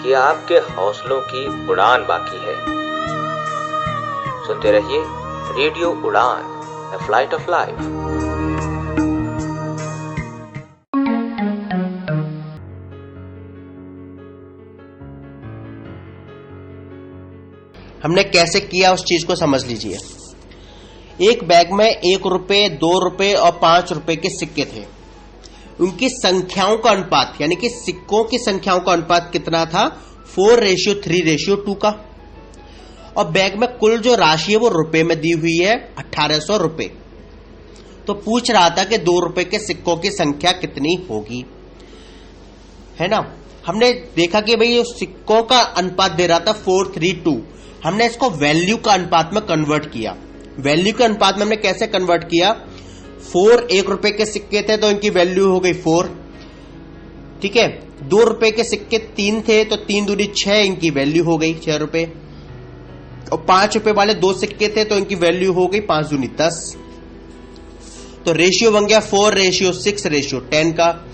कि आपके हौसलों की उड़ान बाकी है। सुनते रहिए रेडियो उड़ान, द फ्लाइट ऑफ लाइफ। हमने कैसे किया उस चीज को समझ लीजिए। एक बैग में 1 रुपए, 2 रुपए और 5 रुपए के सिक्के थे। उनकी संख्याओं का अनुपात, यानी कि सिक्कों की संख्याओं का अनुपात कितना था? 4:3:2 का। और बैग में कुल जो राशि है वो रुपए में दी हुई है 1800 रुपए। तो पूछ रहा था कि 2 रुपए के सिक्कों की संख्या कितनी होगी, है ना। हमने देखा कि भाई सिक्कों का अनुपात दे रहा था 4:3:2, हमने इसको वैल्यू का अनुपात में कन्वर्ट किया। वैल्यू के अनुपात में हमने कैसे कन्वर्ट किया, 4 1 रुपए के सिक्के थे तो इनकी वैल्यू हो गई 4, ठीक है। 2 रुपए के सिक्के 3 थे तो 3 दूनी 6, इनकी वैल्यू हो गई 6 रुपए। और 5 रुपए वाले 2 सिक्के थे तो इनकी वैल्यू हो गई 5 दूनी 10। तो रेशियो बन गया 4:6:10 का।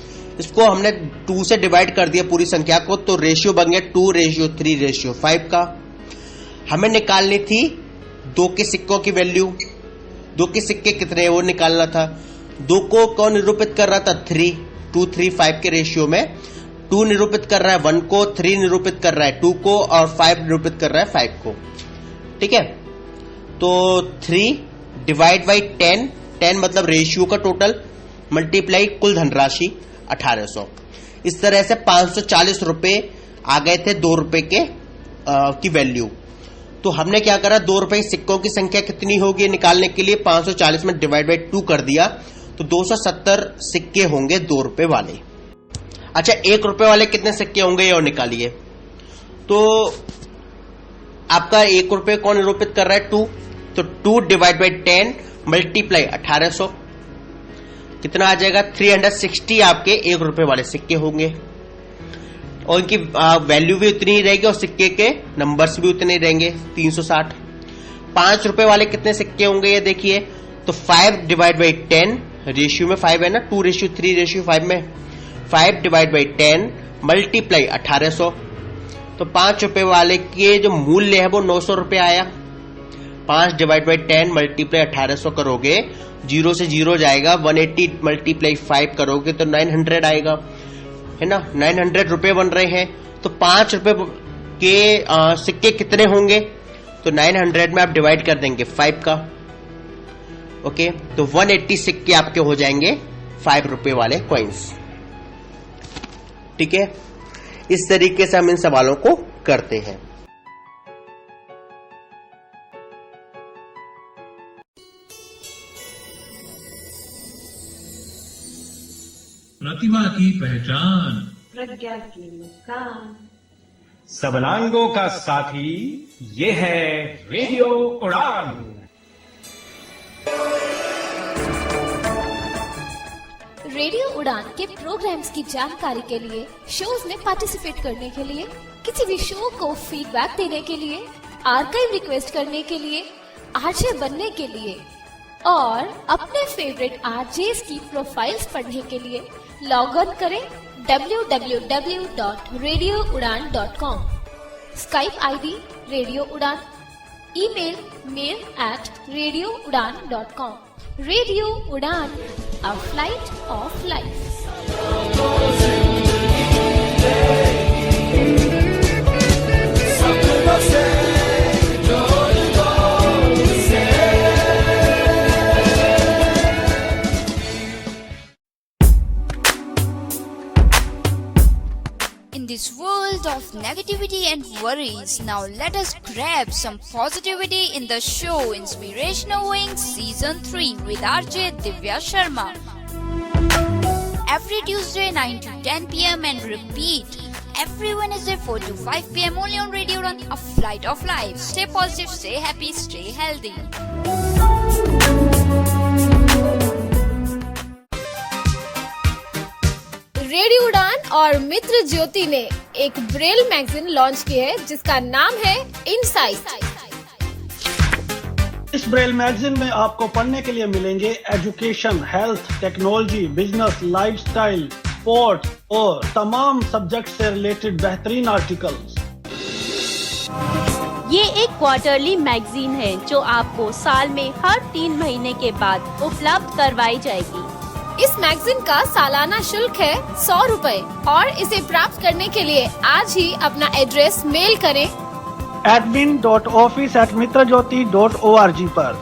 इसको हमने 2 से डिवाइड कर दिया पूरी संख्या को, तो रेशियो बन गया 2:3:5 का। हमें निकालनी थी 2 के सिक्कों की वैल्यू। 2 के सिक्के कितने हैं वो निकालना था। 2 को कौन निरूपित कर रहा था, 3, 2, 3, 5 के रेशियो में 2 निरूपित कर रहा है 1 को, 3 निरूपित कर रहा है 2 को, और 5 निरूपित कर रहा है 5 को, ठीक है। तो 3 डिवाइड बाई 10, 10 मतलब रेशियो का टोटल, मल्टीप्लाई कुल धनराशि 1800। इस तरह से 540 रुपए आ गए थे 2 रुपए के की वैल्यू। तो हमने क्या करा, 2 रुपए के सिक्कों की संख्या कितनी होगी निकालने के लिए 540 में डिवाइड बाई 2 कर दिया, तो 270 सिक्के होंगे 2 रुपए वाले। अच्छा, 1 रुपए वाले कितने सिक्के होंगे ये और निकालिए। तो आपका 1 रुपए कौन निरूपित कर रहा है, 2, तो 2 डिवाइड बाई 10 मल्टीप्लाई 1800 कितना आ जाएगा, 360 आपके 1 रुपए वाले सिक्के होंगे। और इनकी वैल्यू भी उतनी ही रहेगी और सिक्के के नंबर्स भी उतने ही रहेंगे, 360। 5 रुपए वाले कितने सिक्के होंगे ये देखिए, तो 5 डिवाइड बाई 10, रेशियो में 5 है ना, 2:3:5 में 5 डिवाइड बाई 10 मल्टीप्लाई 1800। तो 5 रुपए वाले के जो मूल्य है वो 900 रुपए आया। 5 डिवाइड बाई 10 मल्टीप्लाई 1800 करोगे, 0 से 0 जाएगा, 180 मल्टीप्लाई 5 करोगे तो 900 आएगा, है ना। 900 रुपए बन रहे हैं। तो 5 रुपए के सिक्के कितने होंगे, तो 900 में आप डिवाइड कर देंगे 5 का, ओके। तो 180 सिक्के आपके हो जाएंगे 5 रुपए वाले कॉइन्स, ठीक है। इस तरीके से हम इन सवालों को करते हैं। प्रतिभा की पहचान, प्रज्ञा की मुस्कान, सबलांगों का साथी, ये है रेडियो उड़ान। रेडियो उड़ान के प्रोग्राम्स की जानकारी के लिए, शोज में पार्टिसिपेट करने के लिए, किसी भी शो को फीडबैक देने के लिए, आर्काइव रिक्वेस्ट करने के लिए, आरजे बनने के लिए और अपने फेवरेट आरजेस की प्रोफाइल्स पढ़ने के लिए लॉग ऑन करें www.radioudan.com, स्काइप आईडी रेडियो उड़ान, ईमेल mail@radioudan.com। रेडियो उड़ान, a flight of life। In this world of negativity and worries, now let us grab some positivity in the show Inspirational Wings Season 3 with RJ Divya Sharma. Every Tuesday 9 to 10 p.m. and repeat every Wednesday 4 to 5 p.m. only on Radio Run, a flight of life. Stay positive, stay happy, stay healthy. Radio उड़ान और मित्र ज्योति ने एक Braille magazine launch की है जिसका नाम है insight. इस ब्रेल मैगजीन में आपको पढ़ने के लिए मिलेंगे education, health, technology, business, lifestyle, sports और तमाम सब्जेक्ट से रिलेटेड बेहतरीन आर्टिकल्स। ये एक क्वार्टरली मैगजीन है जो आपको साल में हर 3 महीने के बाद उपलब्ध करवाई जाएगी। इस मैगजीन का सालाना शुल्क है 100 रुपए और इसे प्राप्त करने के लिए आज ही अपना एड्रेस मेल करें admin.office@mitrajyoti.org पर,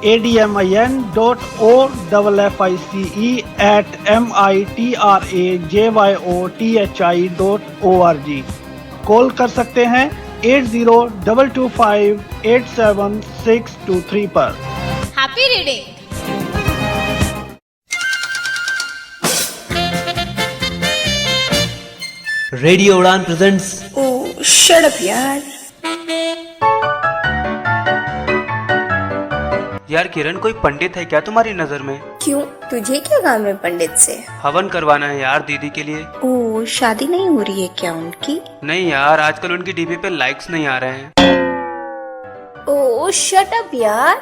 admin.o@mitrajyothi.org। कॉल कर सकते हैं 8022587623 पर। Happy reading. रेडियो उड़ान प्रेजेंट्स। ओह शट अप यार। यार किरण, कोई पंडित है क्या तुम्हारी नजर में? क्यों, तुझे क्या काम है पंडित से? हवन करवाना है यार दीदी के लिए। ओ, शादी नहीं हो रही है क्या उनकी? नहीं यार, आजकल उनकी डीपी पे लाइक्स नहीं आ रहे हैं। ओ शट अप यार।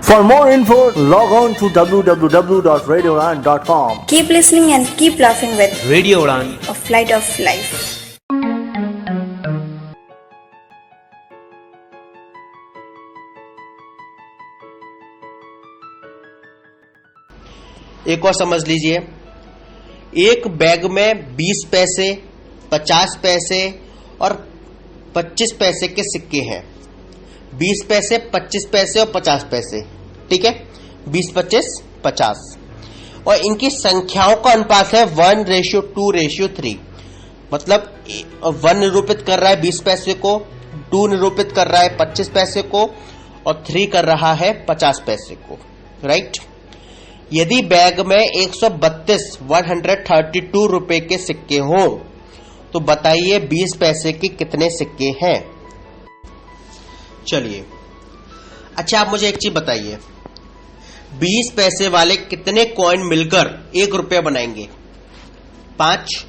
For more info, log on to www.radioudan.com. Keep listening and keep laughing with Radio Udan, a flight of life. एक और समझ लीजिए, एक बैग में 20 पैसे, 50 पैसे और 25 पैसे के सिक्के हैं। 20 पैसे, 25 पैसे और 50 पैसे, ठीक है, 20, 25, 50, और इनकी संख्याओं का अनुपात है 1:2:3। मतलब 1 निरूपित कर रहा है 20 पैसे को, 2 निरूपित कर रहा है 25 पैसे को, और 3 कर रहा है 50 पैसे को, राइट। यदि बैग में 132 रुपए के सिक्के हों तो बताइए 20 पैसे के कितने सिक्के हैं। चलिए, अच्छा आप मुझे एक चीज बताइए, 20 पैसे वाले कितने कॉइन मिलकर 1 रुपया बनाएंगे? 5।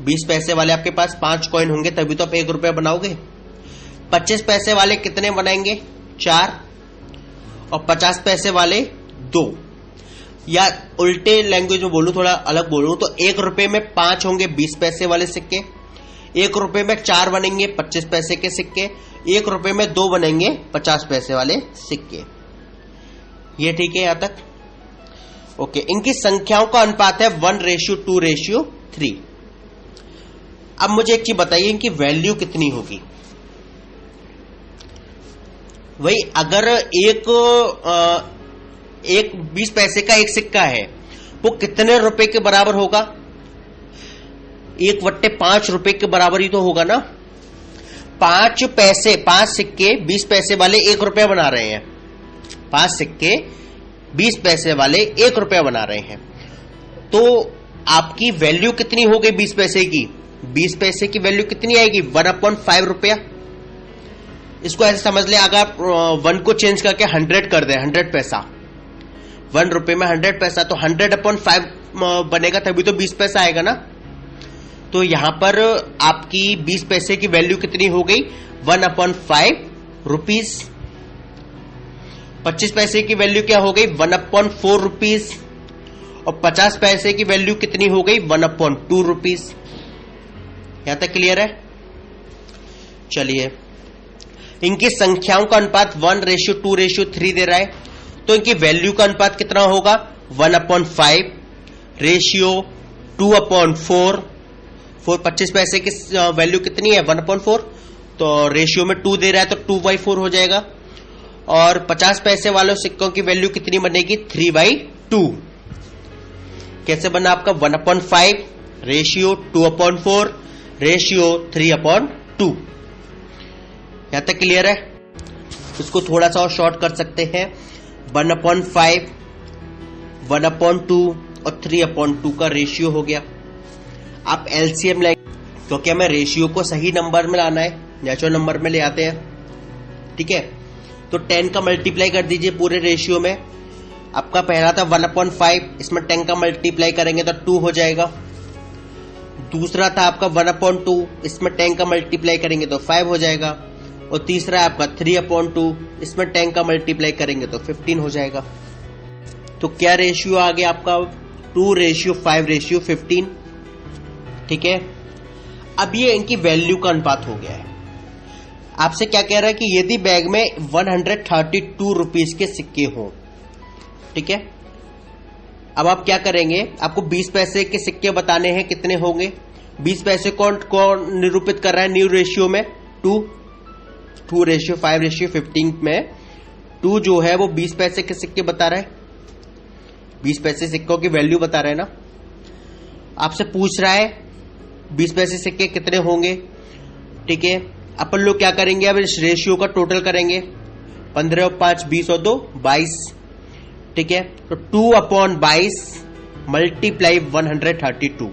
20 पैसे वाले आपके पास 5 कॉइन होंगे तभी तो आप 1 रुपया बनाओगे। 25 पैसे वाले कितने बनाएंगे? 4। और 50 पैसे वाले 2। या उल्टे लैंग्वेज में बोलूं, थोड़ा अलग बोलूं तो 1 रुपए में 5 होंगे 20 पैसे वाले सिक्के, 1 रुपए में 4 बनेंगे 25 पैसे के सिक्के, 1 रुपए में 2 बनेंगे 50 पैसे वाले सिक्के। ये ठीक है यहां तक? ओके, इनकी संख्याओं का अनुपात है 1:2:3। अब मुझे एक चीज बताइए, इनकी वैल्यू कितनी होगी? वही अगर एक 20 पैसे का एक सिक्का है वो कितने रुपए के बराबर होगा? 1/5 रुपए के बराबर ही तो होगा ना। 5 पैसे, 5 सिक्के 20 पैसे वाले 1 रुपया बना रहे हैं। 5 सिक्के 20 पैसे वाले 1 रुपया बना रहे हैं, तो आपकी वैल्यू कितनी हो गई 20 पैसे की? 20 पैसे की वैल्यू कितनी आएगी? 1/5 रुपया। इसको ऐसे समझ ले, अगर आप 1 को चेंज करके 100 कर दे, 100 पैसा, 1 रुपए में 100 पैसा, तो 100/5 बनेगा तभी तो 20 पैसा आएगा ना। तो यहां पर आपकी 20 पैसे की वैल्यू कितनी हो गई? 1/5 रुपीज। 25 पैसे की वैल्यू क्या हो गई? 1/4 रुपीज। और 50 पैसे की वैल्यू कितनी हो गई? 1/2 रुपीज। यहां तक क्लियर है? चलिए, इनकी संख्याओं का अनुपात 1:2:3 दे रहा है, तो इनकी वैल्यू का अनुपात कितना होगा? 1/5 रेशियो 2/4। 25 पैसे की वैल्यू कितनी है? 1/4, तो रेशियो में 2 दे रहा है तो 2/4 हो जाएगा। और 50 पैसे वालों सिक्कों की वैल्यू कितनी बनेगी? 3/2। कैसे बना आपका? 1/5 रेशियो 2/4 रेशियो 3/2। यहां तक क्लियर है? इसको थोड़ा सा और शॉर्ट कर सकते हैं। 1/5, 1/2 और 3/2 का रेशियो हो गया। आप एलसीएम ले, क्योंकि हमें रेशियो को सही नंबर में लाना है, नेचुरल नंबर में ले आते हैं, ठीक है। तो 10 का मल्टीप्लाई कर दीजिए पूरे रेशियो में। आपका पहला था 1/5, इसमें 10 का मल्टीप्लाई करेंगे तो 2 हो जाएगा। दूसरा था आपका 1/2, इसमें 10 का मल्टीप्लाई करेंगे तो 5 हो जाएगा। और तीसरा आपका 3/2, इसमें 10 का मल्टीप्लाई करेंगे तो 15 हो जाएगा। तो क्या रेशियो आ गया आपका? 2:5:15, ठीक है। अब ये इनकी वैल्यू का अनुपात हो गया है। आपसे क्या कह रहा है कि यदि बैग में 132 रुपीज के सिक्के हों, ठीक है। अब आप क्या करेंगे? आपको 20 पैसे के सिक्के बताने हैं, कितने होंगे? 20 पैसे कौन निरूपित कर रहा है न्यू रेशियो में? 2:5:15 में 2 जो है वो 20 पैसे के सिक्के बता रहा है, 20 पैसे सिक्कों की वैल्यू बता रहा है ना। आपसे पूछ रहा है 20 पैसे सिक्के कितने होंगे, ठीक है। अपन लोग क्या करेंगे? अब इस रेशियो का टोटल करेंगे। 15 और 5 20 और 2 22, ठीक है। तो 2/22 मल्टीप्लाई 132,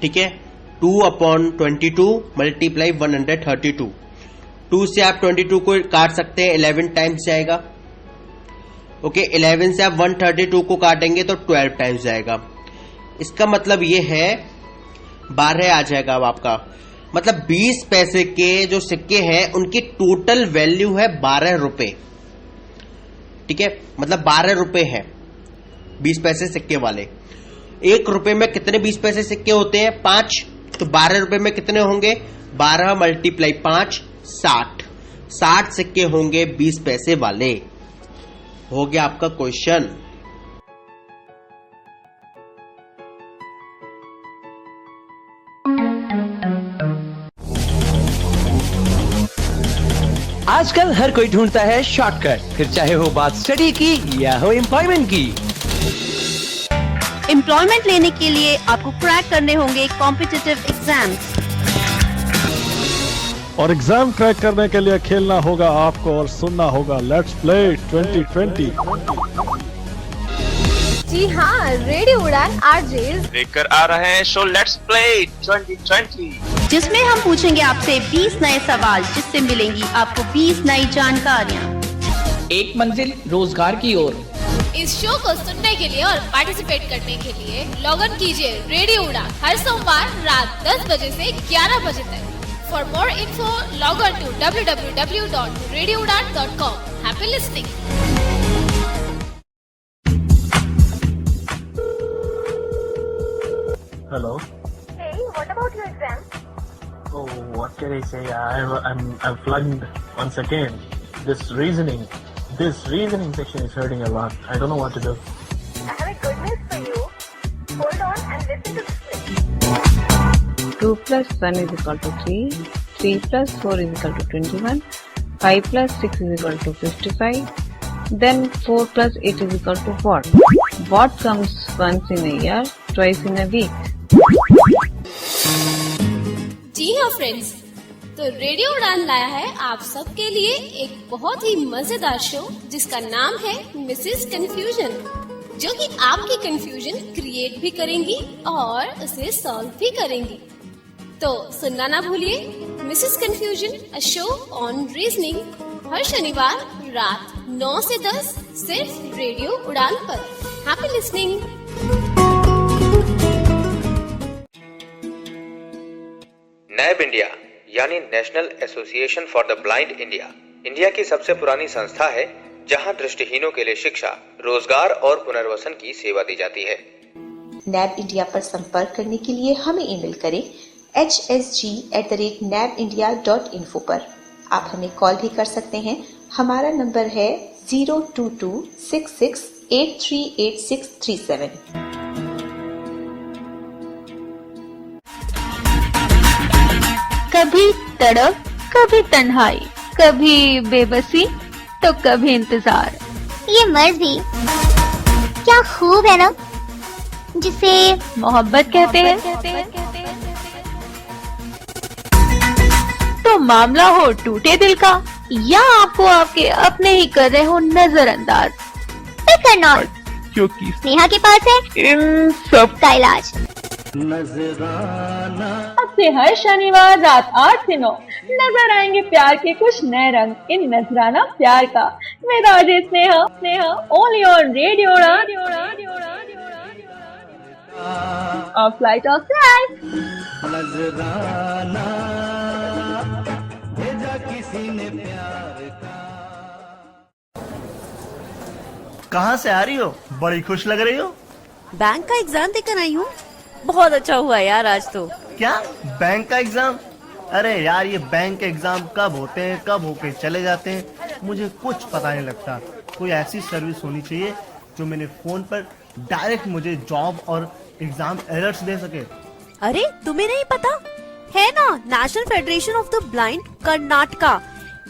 ठीक है। 2/22 मल्टीप्लाई 132। 2 से आप 22 को काट सकते हैं, 11 टाइम्स जाएगा। ओके, 11 से आप 132 को काटेंगे तो 12 टाइम्स जाएगा। इसका मतलब ये है 12 आ जाएगा। अब आपका मतलब 20 पैसे के जो सिक्के हैं उनकी टोटल वैल्यू है 12 रुपए। ठीक है, मतलब 12 रुपए है 20 पैसे सिक्के वाले। 1 रुपए में कितने 20 पैसे सिक्के होते हैं? 5। तो 12 रुपए में कितने होंगे? 12 मल्टीप्लाई 5 60। 60 सिक्के होंगे 20 पैसे वाले। हो गया आपका क्वेश्चन। आजकल हर कोई ढूंढता है शॉर्टकट, फिर चाहे हो बात स्टडी की या हो एम्प्लॉयमेंट की। एम्प्लॉयमेंट लेने के लिए आपको क्रैक करने होंगे कॉम्पिटिटिव एग्जाम्स। और एग्जाम क्रैक करने के लिए खेलना होगा आपको और सुनना होगा लेट्स प्ले 2020। जी हाँ, रेडियो उड़ान आरजेस लेकर आ रहे हैं शो लेट्स प्ले 2020, जिसमें हम पूछेंगे आपसे 20 नए सवाल, जिससे मिलेंगी आपको 20 नई जानकारियाँ। एक मंजिल रोजगार की ओर। इस शो को सुनने के लिए और पार्टिसिपेट करने के लिए लॉग इन कीजिए रेडियो उड़ान हर सोमवार रात 10 बजे से 11 बजे तक। For more info log on to www.radioudan.com। Happy listening. Hello. Hey, what about your exam? Oh, what can I say? I'm flunked once again. This reasoning section is hurting a lot. I don't know what to do. I have a good news for you. Hold on and listen to this clip. 2 plus 1 is equal to 3. 3 plus 4 is equal to 21. 5 plus 6 is equal to 55. Then 4 plus 8 is equal to what? What comes once in a year, twice in a week? जी हाँ friends, तो radio उड़ान लाया है आप सबके लिए एक बहुत ही मजेदार शो जिसका नाम है मिसेस कंफ्यूजन, जो कि आपकी कंफ्यूजन क्रिएट भी करेंगी और उसे सॉल्व भी करेंगी। तो सुनना ना भूलिए Mrs confusion, a show on reasoning, हर शनिवार रात 9 से 10 सिर्फ रेडियो उड़ान पर। Happy listening. नैब इंडिया यानी national association for the blind India India की सबसे पुरानी संस्था है, जहां दृष्टिहीनों के लिए शिक्षा, रोजगार और पुनर्वसन की सेवा दी जाती है। नैब इंडिया पर संपर्क करने के लिए हमें ईमेल करें hsg@nabindia.info पर। आप हमें कॉल भी कर सकते हैं। हमारा नंबर है 02266838637। कभी तड़प, कभी तन्हाई, कभी बेबसी तो कभी इंतजार। ये मर्ज भी क्या खूब है ना, जिसे मोहब्बत कहते हैं। तो मामला हो टूटे दिल का, या आपको आपके अपने ही कर रहे हो नजरअंदाज, फिक्र नॉट, क्योंकि स्नेहा के पास है इन सब का इलाज। अब से हर शनिवार रात 8 से 9 नजर आएंगे प्यार के कुछ नए रंग इन नजराना प्यार का। मेरा Ajay Sneha only on radio Udaan. Flight of life. कहाँ से आ रही हो? बड़ी खुश लग रही हो। बैंक का एग्जाम देकर आई हूँ। बहुत अच्छा हुआ यार आज तो। क्या बैंक का एग्जाम? अरे यार, ये बैंक के एग्जाम कब होते हैं, कब होके चले जाते हैं, मुझे कुछ पता नहीं लगता। कोई ऐसी सर्विस होनी चाहिए जो मेरे फोन पर डायरेक्ट मुझे जॉब और एग्जाम अलर्ट्स दे सके। अरे तुम्हें नहीं पता है ना, national federation of the blind Karnataka,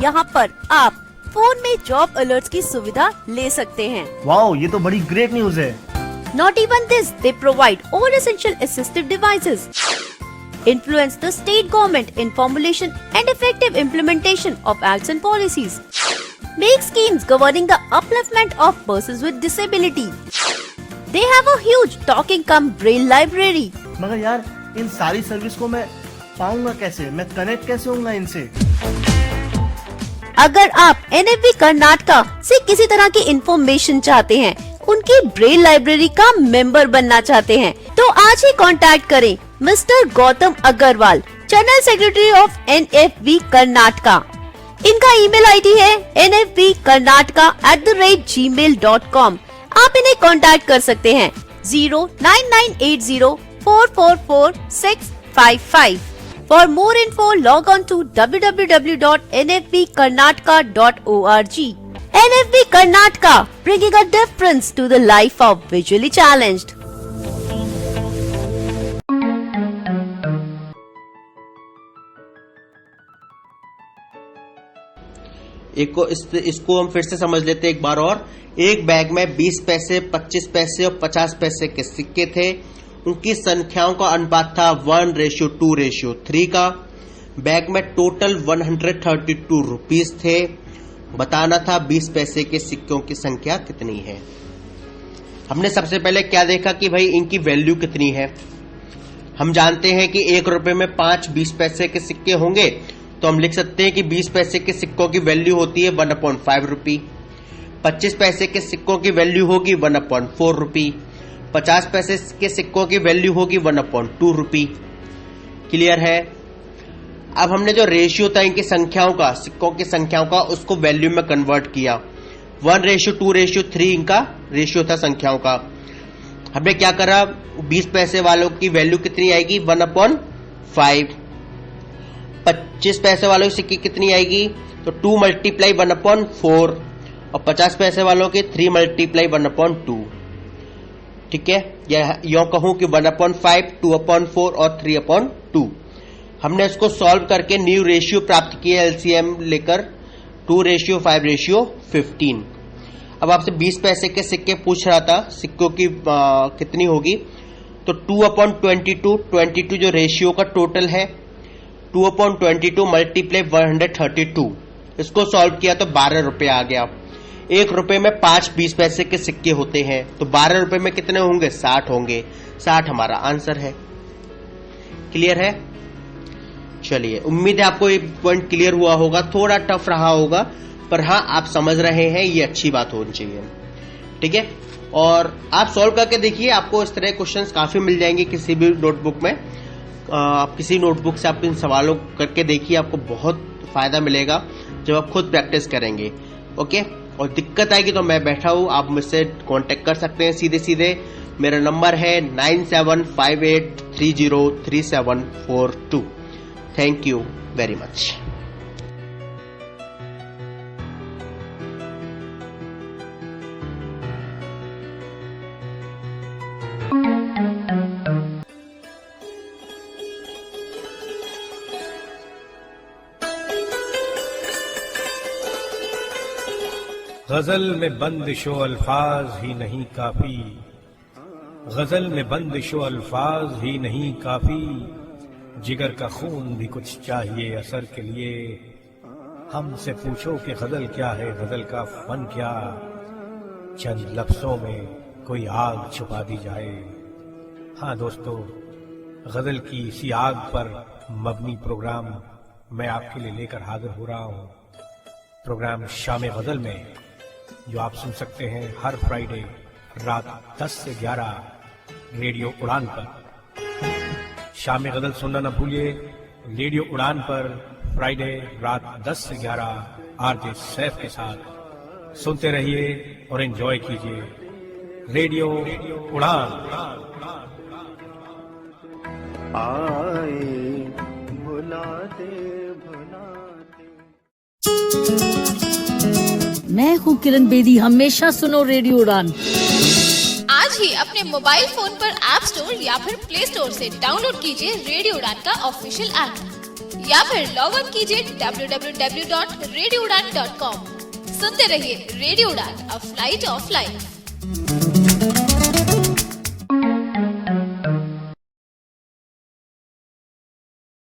यहाँ पर आप फोन में जॉब अलर्ट्स की सुविधा ले सकते हैं। वाओ, ये तो बड़ी ग्रेट न्यूज है। Not even this, they provide all essential assistive devices, influence the state government in formulation and effective implementation of acts and policies, make schemes governing the upliftment of persons with disability. They have a huge talking cum braille library. मगर यार, इन सारी service को मैं पाऊंगा कैसे, मैं connect कैसे होऊंगा इनसे? अगर आप NFB कर्नाटका से किसी तरह की इंफॉर्मेशन चाहते हैं, उनकी ब्रेल लाइब्रेरी का मेंबर बनना चाहते हैं, तो आज ही कांटेक्ट करें mister Gautam Agarwal, general secretary of NFB Karnataka. इनका ईमेल आईडी है nfbkarnataka@gmail.com। आप इन्हें कांटेक्ट कर सकते हैं 09980444655। For more info, log on to www.nfbkarnataka.org. NFB Karnataka, bringing a difference to the life of visually challenged. इसको हम फिर से समझ लेते हैं एक बार और। एक बैग में 20 पैसे, 25 पैसे और 50 पैसे के सिक्के थे। उनकी संख्याओं का अनुपात था 1:2:3 का। बैग में टोटल 132 रुपीस थे। बताना था 20 पैसे के सिक्कों की संख्या कितनी है। हमने सबसे पहले क्या देखा कि भाई इनकी वैल्यू कितनी है। हम जानते हैं कि 1 रुपए में 5 20 पैसे के सिक्के होंगे, तो हम लिख सकते हैं कि 20 पैसे के सिक्कों की वैल्यू होती है 1/5 रुपी। 25 पैसे के सिक्कों की वैल्यू होगी 1/4 रुपी। 50 पैसे के सिक्कों की वैल्यू होगी 1/2 रुपी। क्लियर है। अब हमने जो रेशियो था इनकी संख्याओं का, सिक्कों की संख्याओं का, उसको वैल्यू में कन्वर्ट किया। 1:2:3 इनका रेशियो था संख्याओं का। हमने क्या करा, 20 पैसे वालों की वैल्यू कितनी आएगी 1/5। 25 पैसे वालों की सिक्की कितनी आएगी, तो 2 × 1/4, और 50 पैसे वालों की 3 × 1/2। ठीक है, या यूं कहूं कि 1/5, 2/4 और 3/2। हमने इसको सॉल्व करके न्यू रेशियो प्राप्त किया एलसीएम लेकर 2:5:15। अब आपसे 20 पैसे के सिक्के पूछ रहा था, सिक्कों की कितनी होगी, तो 2/22 जो रेशियो का टोटल है, 2/22 × 132। इसको सॉल्व किया तो 12 रुपए आ गया। 1 रुपए में 5 20 पैसे के सिक्के होते हैं, तो 12 रुपए में कितने होंगे, 60 होंगे। 60 हमारा आंसर है। क्लियर है। चलिए, उम्मीद है आपको ये पॉइंट क्लियर हुआ होगा। थोड़ा टफ रहा होगा, पर हाँ आप समझ रहे हैं, ये अच्छी बात होनी चाहिए। ठीक है, और आप सॉल्व करके देखिए, आपको इस तरह क्वेश्चंस काफी मिल जाएंगे किसी भी नोटबुक में। आप किसी नोटबुक से आप इन सवालों करके देखिए, आपको बहुत फायदा मिलेगा जब आप खुद प्रैक्टिस करेंगे। ओके, और दिक्कत आएगी तो मैं बैठा हूं, आप मुझसे कांटेक्ट कर सकते हैं सीधे सीधे। मेरा नंबर है 9758303742। Thank you very much. गजल में बंदिशो अल्फाज ही नहीं काफी, गजल में बंदिशो अल्फाज ही नहीं काफी, जिगर का खून भी कुछ चाहिए असर के लिए। हमसे पूछो कि गजल क्या है, गजल का फन क्या, चंद लफ्जों में कोई आग छुपा दी जाए। हाँ दोस्तों, गजल की इसी आग पर मबनी प्रोग्राम मैं आपके लिए लेकर हाजिर हो रहा हूँ। प्रोग्राम शाम गजल में, जो आप सुन सकते हैं हर फ्राइडे रात 10 से 11 रेडियो उड़ान पर। शाम गजल सुनना न भूलिए, रेडियो उड़ान पर फ्राइडे रात 10 से 11 आरजे सैफ के साथ। सुनते रहिए और एंजॉय कीजिए रेडियो उड़ान। आए भुलाते भुलाते। मैं हूँ किरण बेदी, हमेशा सुनो रेडियो उड़ान। आज ही अपने मोबाइल फोन पर ऐप स्टोर या फिर प्ले स्टोर से डाउनलोड कीजिए रेडियो उड़ान का ऑफिशियल ऐप, या फिर लॉग इन कीजिए www.radioudan.com। सुनते रहिए रेडियो उड़ान, अ फ्लाइट ऑफ लाइफ।